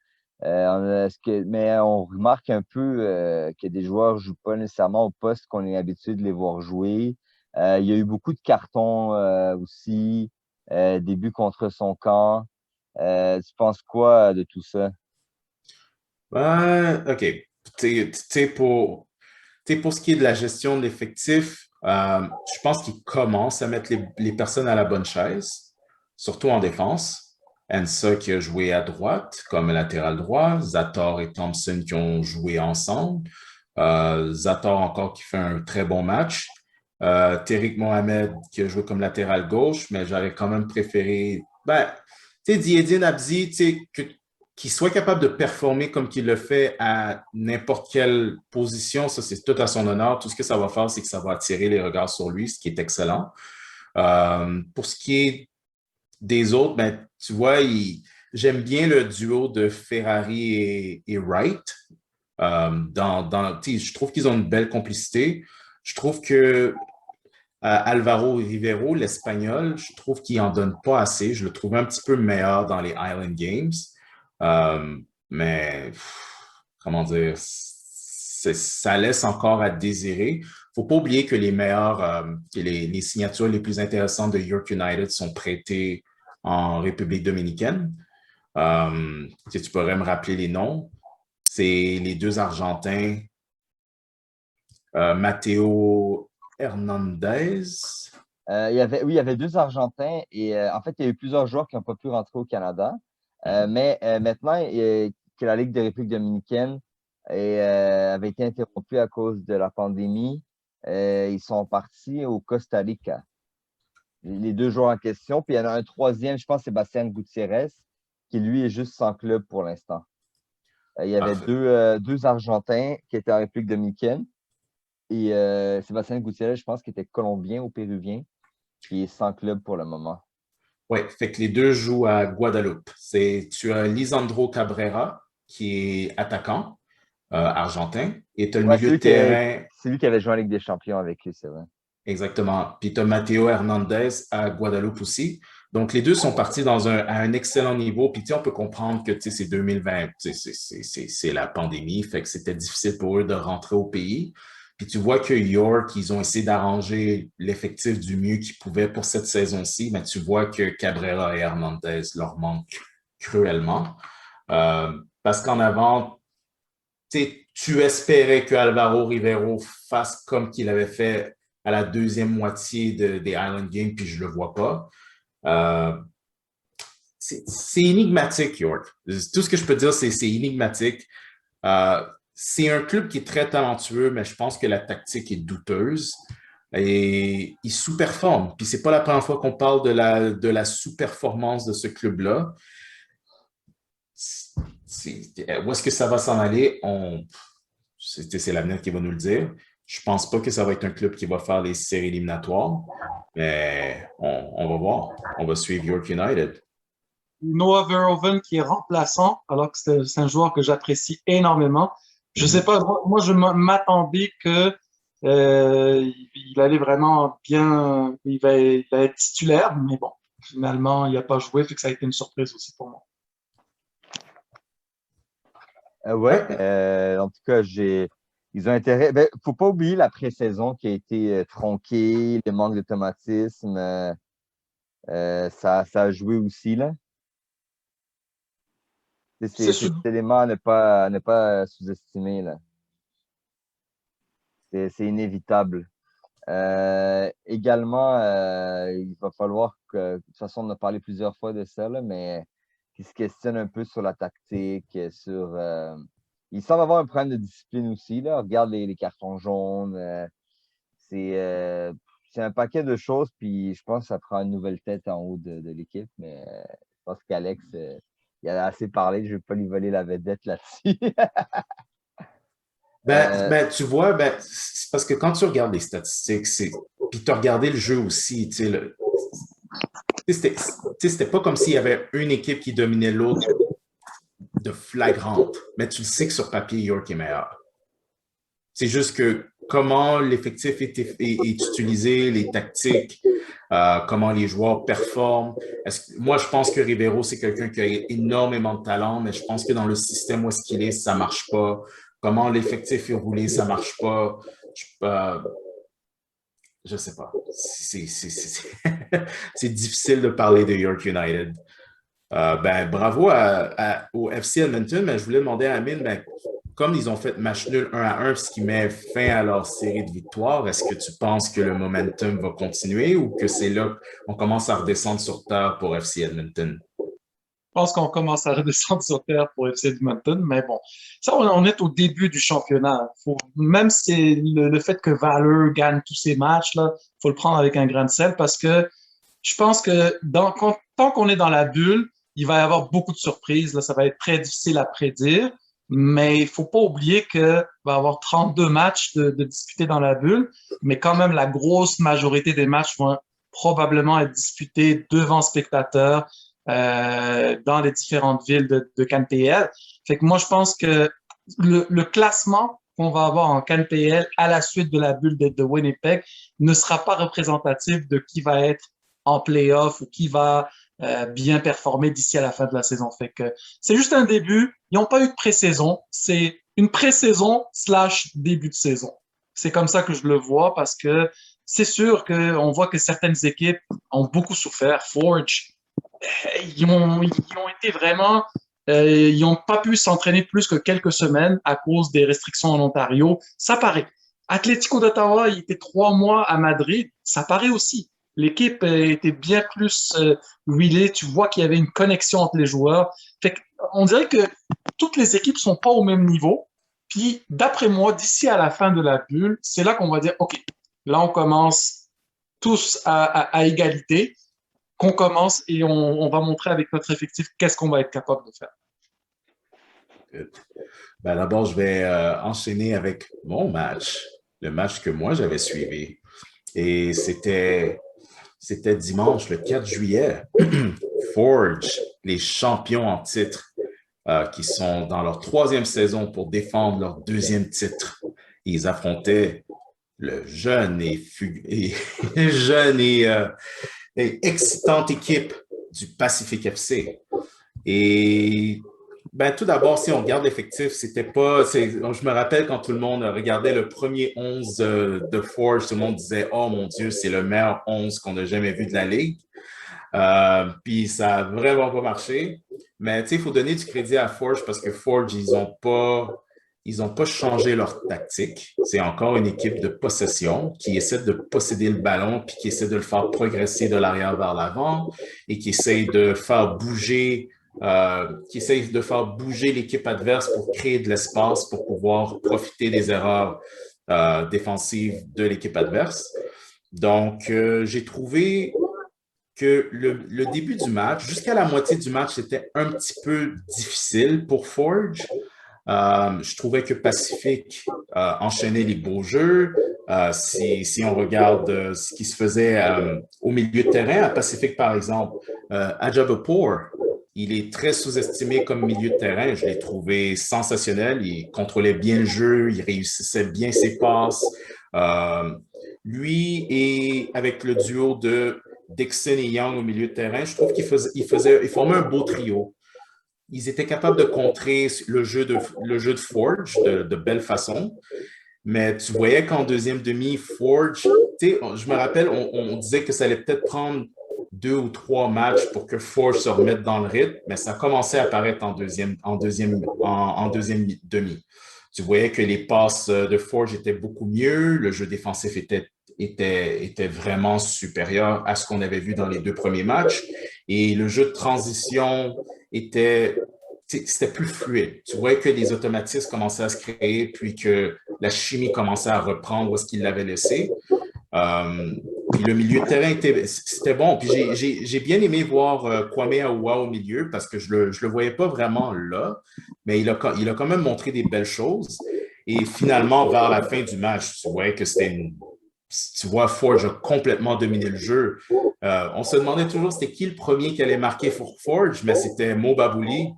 Mais on remarque un peu que des joueurs ne jouent pas nécessairement au poste qu'on est habitué de les voir jouer. Il y a eu beaucoup de cartons aussi, des buts contre son camp. Tu penses quoi de tout ça? OK. Pour ce qui est de la gestion de l'effectif, je pense qu'ils commencent à mettre les personnes à la bonne chaise, surtout en défense. Ansa qui a joué à droite comme latéral droit, Zator et Thompson qui ont joué ensemble, Zator encore qui fait un très bon match, Tariq Mohamed qui a joué comme latéral gauche, mais j'aurais quand même préféré, Diedine Abzi, qu'il soit capable de performer comme qu'il le fait à n'importe quelle position, ça c'est tout à son honneur. Tout ce que ça va faire, c'est que ça va attirer les regards sur lui, ce qui est excellent. Pour ce qui est des autres, tu vois, j'aime bien le duo de Ferrari et Wright. Je trouve qu'ils ont une belle complicité. Je trouve que Alvaro Rivero, l'Espagnol, je trouve qu'il n'en donne pas assez. Je le trouve un petit peu meilleur dans les Island Games. Mais, comment dire, ça laisse encore à désirer. Il ne faut pas oublier que les signatures les plus intéressantes de York United sont prêtées en République dominicaine. Tu pourrais me rappeler les noms. c'est les deux Argentins, Matteo Hernandez. Oui, il y avait deux Argentins et en fait, il y a eu plusieurs joueurs qui n'ont pas pu rentrer au Canada. Mais maintenant, que la Ligue de République dominicaine avait été interrompue à cause de la pandémie, ils sont partis au Costa Rica. Les deux joueurs en question. Puis il y en a un troisième, je pense, Sébastien Gutiérrez, qui lui est juste sans club pour l'instant. Il y avait deux Argentins qui étaient en République dominicaine. Et Sébastien Gutiérrez, je pense, qui était colombien ou péruvien, qui est sans club pour le moment. Oui, fait que les deux jouent à Guadeloupe. Tu as Lisandro Cabrera, qui est attaquant argentin, et tu as le milieu de terrain. C'est lui qui avait joué en Ligue des Champions avec lui, c'est vrai. Exactement. Puis tu as Matteo Hernandez à Guadeloupe aussi. Donc, les deux sont partis à un excellent niveau. Puis, on peut comprendre que c'est 2020, c'est la pandémie, fait que c'était difficile pour eux de rentrer au pays. Puis, tu vois que York, ils ont essayé d'arranger l'effectif du mieux qu'ils pouvaient pour cette saison-ci, mais tu vois que Cabrera et Hernandez leur manquent cruellement. Parce qu'en avant, tu espérais que Alvaro Rivero fasse comme qu'il avait fait à la deuxième moitié des Island Games, puis je ne le vois pas. C'est énigmatique, York. Tout ce que je peux dire, c'est énigmatique. C'est un club qui est très talentueux, mais je pense que la tactique est douteuse. Et il sous-performe. Puis c'est pas la première fois qu'on parle de la sous-performance de ce club-là. Où est-ce que ça va s'en aller? C'est l'avenir qui va nous le dire. Je ne pense pas que ça va être un club qui va faire les séries éliminatoires, mais on va voir. On va suivre York United. Noah Verhoeven qui est remplaçant, alors que c'est un joueur que j'apprécie énormément. Je ne sais pas, moi je m'attendais que il allait vraiment bien, il va être titulaire, mais bon, finalement il n'a pas joué, fait que ça a été une surprise aussi pour moi. En tout cas, ils ont intérêt. Il ne faut pas oublier la pré-saison qui a été tronquée, le manque d'automatisme. Ça a joué aussi, là. C'est un élément à ne pas sous-estimer, là. C'est inévitable. Également, il va falloir que, de toute façon, on a parlé plusieurs fois de ça, là, mais qui se questionne un peu sur la tactique, il semble avoir un problème de discipline aussi, là. Regarde les cartons jaunes. C'est un paquet de choses, puis je pense que ça prend une nouvelle tête en haut de l'équipe, mais je pense qu'Alex, il a assez parlé, je ne vais pas lui voler la vedette là-dessus. Tu vois, c'est parce que quand tu regardes les statistiques, puis tu as regardé le jeu aussi, c'était pas comme s'il y avait une équipe qui dominait l'autre de flagrante, mais tu le sais que sur papier, York est meilleur. C'est juste que comment l'effectif est utilisé, les tactiques, comment les joueurs performent. Moi, je pense que Rivero, c'est quelqu'un qui a énormément de talent, mais je pense que dans le système où est-ce qu'il est, ça ne marche pas. Comment l'effectif est roulé, ça ne marche pas. Je ne sais pas. C'est difficile de parler de York United. Bravo au FC Edmonton, mais je voulais demander à Amine, comme ils ont fait match nul 1-1, ce qui met fin à leur série de victoires, est-ce que tu penses que le momentum va continuer ou que c'est là qu'on commence à redescendre sur terre pour FC Edmonton? Je pense qu'on commence à redescendre sur terre pour FC Edmonton, mais bon, ça, on est au début du championnat. Même si le fait que Valor gagne tous ces matchs, il faut le prendre avec un grain de sel parce que je pense que tant qu'on est dans la bulle, il va y avoir beaucoup de surprises. Là, ça va être très difficile à prédire, mais il faut pas oublier qu'il va y avoir 32 matchs de disputés dans la bulle, mais quand même, la grosse majorité des matchs vont probablement être disputés devant spectateurs dans les différentes villes de CanPL. Fait que moi, je pense que le classement qu'on va avoir en CanPL à la suite de la bulle de Winnipeg ne sera pas représentatif de qui va être en playoff ou qui va bien performer d'ici à la fin de la saison. Fait que c'est juste un début. Ils n'ont pas eu de pré-saison. C'est une pré-saison / début de saison. C'est comme ça que je le vois parce que c'est sûr qu'on voit que certaines équipes ont beaucoup souffert. Forge, ils ont été vraiment Ils n'ont pas pu s'entraîner plus que quelques semaines à cause des restrictions en Ontario. Ça paraît. Atlético d'Ottawa, il était 3 mois à Madrid. Ça paraît aussi. L'équipe était bien plus huilée. Tu vois qu'il y avait une connexion entre les joueurs. Fait on dirait que toutes les équipes sont pas au même niveau. Puis, d'après moi, d'ici à la fin de la bulle, c'est là qu'on va dire, OK, là, on commence tous à égalité, qu'on commence et on va montrer avec notre effectif qu'est-ce qu'on va être capable de faire. Ben, d'abord, je vais enchaîner avec mon match, le match que moi j'avais suivi. Et c'était dimanche, le 4 juillet. Forge, les champions en titre, qui sont dans leur 3e saison pour défendre leur 2e titre. Ils affrontaient le jeune jeune et excitante équipe du Pacific FC. Et ben, tout d'abord, si on regarde l'effectif, c'était pas. Je me rappelle quand tout le monde regardait le premier 11 de Forge, tout le monde disait: Oh mon Dieu, c'est le meilleur 11 qu'on a jamais vu de la Ligue. Puis ça n'a vraiment pas marché. Mais il faut donner du crédit à Forge parce que Forge, ils ont pas changé leur tactique. C'est encore une équipe de possession qui essaie de posséder le ballon puis qui essaie de le faire progresser de l'arrière vers l'avant et qui essaie de faire bouger l'équipe adverse pour créer de l'espace pour pouvoir profiter des erreurs défensives de l'équipe adverse. Donc, j'ai trouvé que le début du match, jusqu'à la moitié du match, c'était un petit peu difficile pour Forge. Je trouvais que Pacific enchaînait les beaux jeux. Si on regarde ce qui se faisait au milieu de terrain, à Pacific, par exemple, Ajabapour, il est très sous-estimé comme milieu de terrain. Je l'ai trouvé sensationnel. Il contrôlait bien le jeu, il réussissait bien ses passes. Lui et avec le duo de Dixon et Young au milieu de terrain, je trouve qu'ils formaient un beau trio. Ils étaient capables de contrer le jeu de Forge de belle façon. Mais tu voyais qu'en deuxième demi, Forge, je me rappelle, on disait que ça allait peut-être prendre 2 ou 3 matchs pour que Forge se remette dans le rythme, mais ça commençait à apparaître en deuxième demi. Tu voyais que les passes de Forge étaient beaucoup mieux, le jeu défensif était vraiment supérieur à ce qu'on avait vu dans les 2 premiers matchs, et le jeu de transition c'était plus fluide. Tu voyais que les automatismes commençaient à se créer, puis que la chimie commençait à reprendre où est-ce qu'il l'avait laissé. Puis le milieu de terrain c'était bon. Puis j'ai bien aimé voir Kwame Aoua au milieu parce que je le voyais pas vraiment là, mais il a quand même montré des belles choses. Et finalement, vers la fin du match, tu voyais que tu vois, Forge a complètement dominé le jeu. On se demandait toujours c'était qui le premier qui allait marquer pour Forge, mais c'était Mo Babouli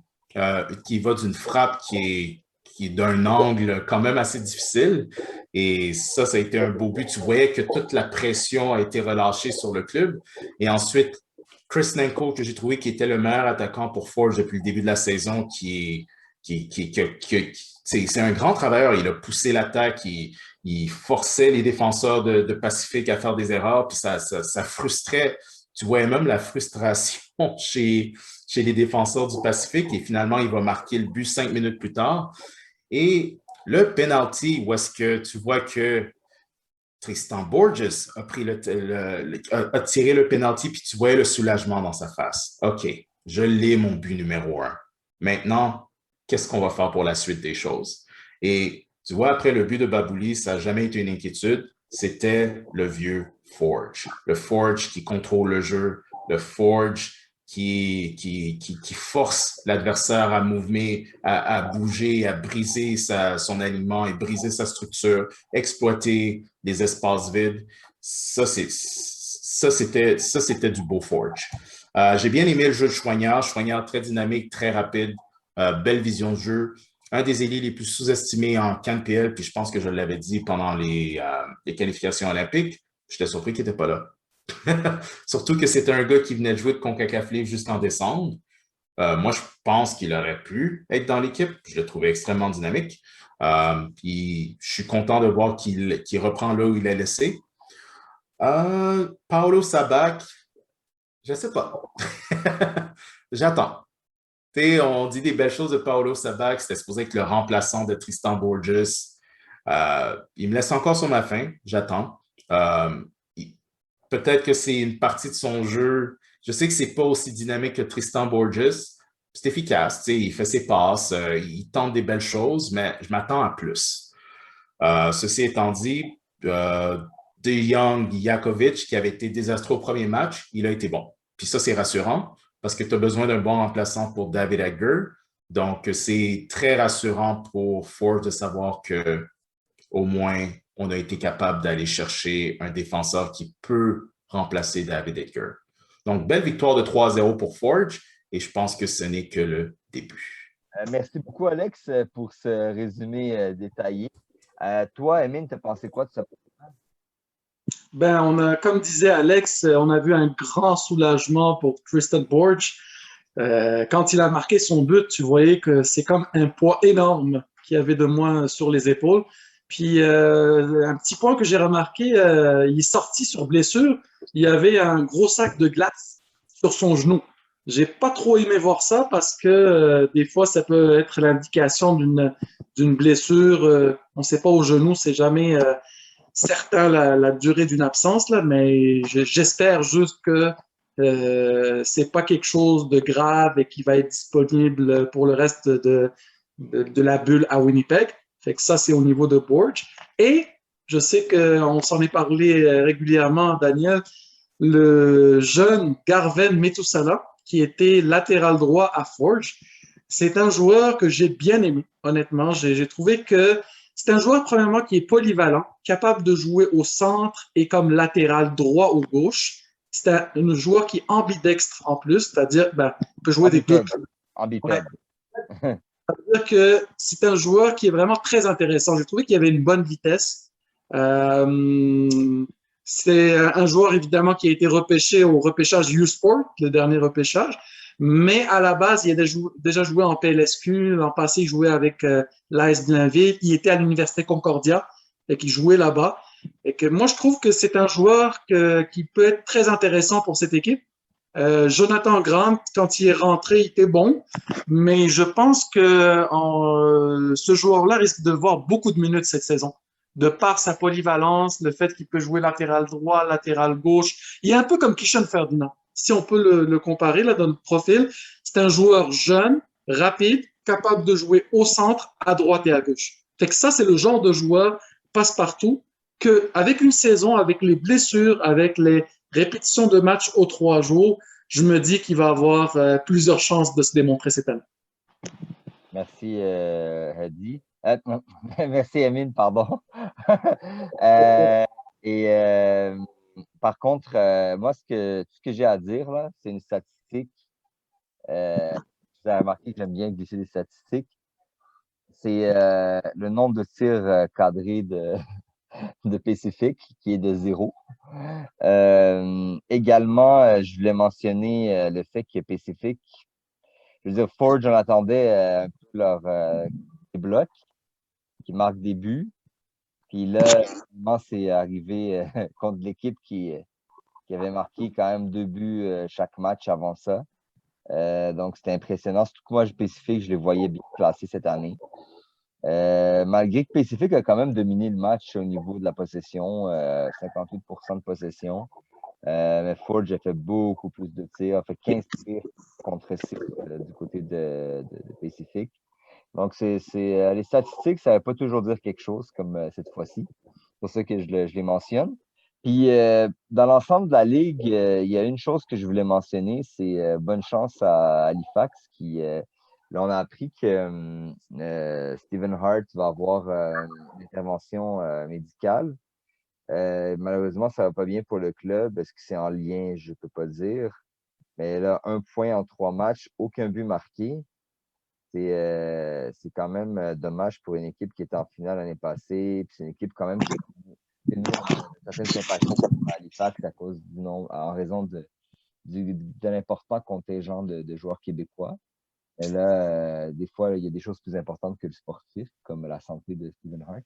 qui va d'une frappe qui est d'un angle quand même assez difficile. Et ça a été un beau but. Tu voyais que toute la pression a été relâchée sur le club. Et ensuite, Chris Nanko, que j'ai trouvé qui était le meilleur attaquant pour Forge depuis le début de la saison, c'est un grand travailleur. Il a poussé l'attaque, il forçait les défenseurs de Pacific à faire des erreurs, puis ça frustrait. Tu voyais même la frustration chez les défenseurs du Pacifique, et finalement, il va marquer le but 5 minutes plus tard. Et le penalty, où est-ce que tu vois que Tristan Borges a tiré le penalty, puis tu voyais le soulagement dans sa face. OK, je l'ai, mon but numéro 1. Maintenant, qu'est-ce qu'on va faire pour la suite des choses? Et tu vois, après le but de Babouli, ça n'a jamais été une inquiétude. C'était le vieux Forge. Le Forge qui contrôle le jeu, le Forge qui force l'adversaire à à bouger, à briser son alignement et briser sa structure, exploiter les espaces vides. Ça, c'était du beau Forge. J'ai bien aimé le jeu de Choignard. Choignard très dynamique, très rapide, belle vision de jeu. Un des ailiers les plus sous-estimés en CanPL, puis je pense que je l'avais dit pendant les qualifications olympiques. J'étais surpris qu'il n'était pas là. Surtout que c'était un gars qui venait de jouer de CONCACAF Ligue jusqu'en décembre. Moi, je pense qu'il aurait pu être dans l'équipe. Je le trouvais extrêmement dynamique. Puis je suis content de voir qu'il reprend là où il a laissé. Paolo Sabac, je ne sais pas. J'attends. On dit des belles choses de Paulo Sabag, c'était supposé être le remplaçant de Tristan Borges. Il me laisse encore sur ma faim, j'attends. Euh, Peut-être que c'est une partie de son jeu. Je sais que c'est pas aussi dynamique que Tristan Borges. C'est efficace, il fait ses passes, il tente des belles choses, mais je m'attends à plus. Ceci étant dit, De Jong Jakovic, qui avait été désastreux au premier match, il a été bon. Puis ça, c'est rassurant parce que tu as besoin d'un bon remplaçant pour David Edgar. Donc, c'est très rassurant pour Ford de savoir que au moins, on a été capable d'aller chercher un défenseur qui peut remplacer David Edgar. Donc, belle victoire de 3-0 pour Forge et je pense que ce n'est que le début. Merci beaucoup, Alex, pour ce résumé détaillé. Toi, Emine, t'as pensé quoi de ça? Ben, comme disait Alex, on a vu un grand soulagement pour Tristan Borge. Quand il a marqué son but, tu voyais que c'est comme un poids énorme qu'il y avait de moins sur les épaules. Puis un petit point que j'ai remarqué, il est sorti sur blessure. Il y avait un gros sac de glace sur son genou. J'ai pas trop aimé voir ça parce que des fois ça peut être l'indication d'une blessure. On ne sait pas au genou, c'est jamais certain la durée d'une absence là, mais j'espère juste que c'est pas quelque chose de grave et qui va être disponible pour le reste de la bulle à Winnipeg. Fait que ça, c'est au niveau de Borge. Et je sais qu'on s'en est parlé régulièrement, Daniel, le jeune Garven Metusala, qui était latéral droit à Forge, c'est un joueur que j'ai bien aimé, honnêtement. J'ai trouvé que c'est un joueur, premièrement, qui est polyvalent, capable de jouer au centre et comme latéral droit ou gauche. C'est un joueur qui est ambidextre en plus, c'est-à-dire il peut jouer des deux. Ouais. Ambipède. C'est-à-dire que c'est un joueur qui est vraiment très intéressant. J'ai trouvé qu'il avait une bonne vitesse. C'est un joueur évidemment qui a été repêché au repêchage U-Sport, le dernier repêchage, mais à la base, il a déjà joué en PLSQ. L'an passé, il jouait avec l'AS Blainville. Il était à l'Université Concordia et qui jouait là-bas. Et que moi, je trouve que c'est un joueur qui peut être très intéressant pour cette équipe. Jonathan Grant, quand il est rentré, il était bon, mais je pense que ce joueur-là risque de voir beaucoup de minutes cette saison, de par sa polyvalence, le fait qu'il peut jouer latéral droit, latéral gauche. Il est un peu comme Kishan Ferdinand, si on peut le comparer là dans le profil. C'est un joueur jeune, rapide, capable de jouer au centre, à droite et à gauche. Fait que ça, c'est le genre de joueur passe-partout que, avec une saison, avec les blessures, avec les répétition de matchs aux 3 jours, je me dis qu'il va avoir plusieurs chances de se démontrer cette année. Merci, Hadi. Non, merci, Emine, pardon. Et par contre, moi, tout ce que j'ai à dire, là, c'est une statistique. Vous avez remarqué que j'aime bien glisser des statistiques. C'est le nombre de tirs cadrés de Pacific qui est de 0. Également, je voulais mentionner le fait que Pacific, je veux dire, Forge, on attendait un peu leur bloc qui marque des buts. Puis là, finalement, c'est arrivé contre l'équipe qui avait marqué quand même 2 buts chaque match avant ça. Donc, c'était impressionnant. Surtout que moi, Pacific, je les voyais bien classés cette année. Malgré que Pacific a quand même dominé le match au niveau de la possession, 58% de possession. Mais Forge a fait beaucoup plus de tirs, a fait 15 tirs contre 6 du côté de Pacific. Donc, les statistiques, ça ne veut pas toujours dire quelque chose comme cette fois-ci. C'est pour ça que je les mentionne. Puis, dans l'ensemble de la Ligue, il y a une chose que je voulais mentionner, c'est bonne chance à Halifax qui, là, on a appris que Stephen Hart va avoir une intervention médicale. Malheureusement, ça ne va pas bien pour le club. Est-ce que c'est en lien? Je ne peux pas dire. Mais là, 1 point en 3 matchs, aucun but marqué. C'est quand même dommage pour une équipe qui était en finale l'année passée. Puis c'est une équipe quand même que nous, on a certaines sympathies à Halifax à cause du nombre, en raison de l'important contingent de joueurs québécois. Et là, des fois, il y a des choses plus importantes que le sportif, comme la santé de Stephen Hart.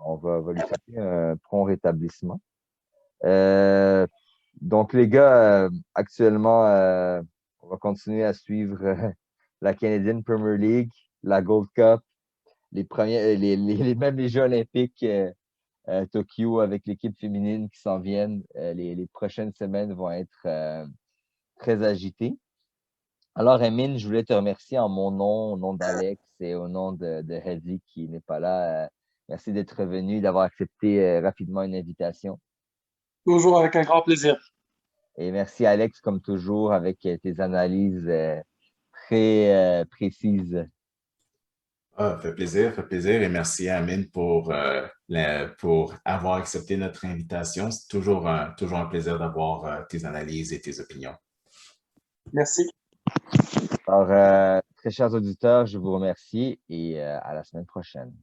On va lui souhaiter un prompt rétablissement. Donc, les gars, actuellement, on va continuer à suivre la Canadian Premier League, la Gold Cup, même les Jeux olympiques Tokyo avec l'équipe féminine qui s'en viennent. Les prochaines semaines vont être très agitées. Alors, Amine, je voulais te remercier en mon nom, au nom d'Alex et au nom de Hedy qui n'est pas là. Merci d'être revenu et d'avoir accepté rapidement une invitation. Toujours avec un grand plaisir. Et merci, Alex, comme toujours, avec tes analyses très précises. Fait plaisir et merci à Amine pour avoir accepté notre invitation. C'est toujours un plaisir d'avoir tes analyses et tes opinions. Merci. Alors, très chers auditeurs, je vous remercie et à la semaine prochaine.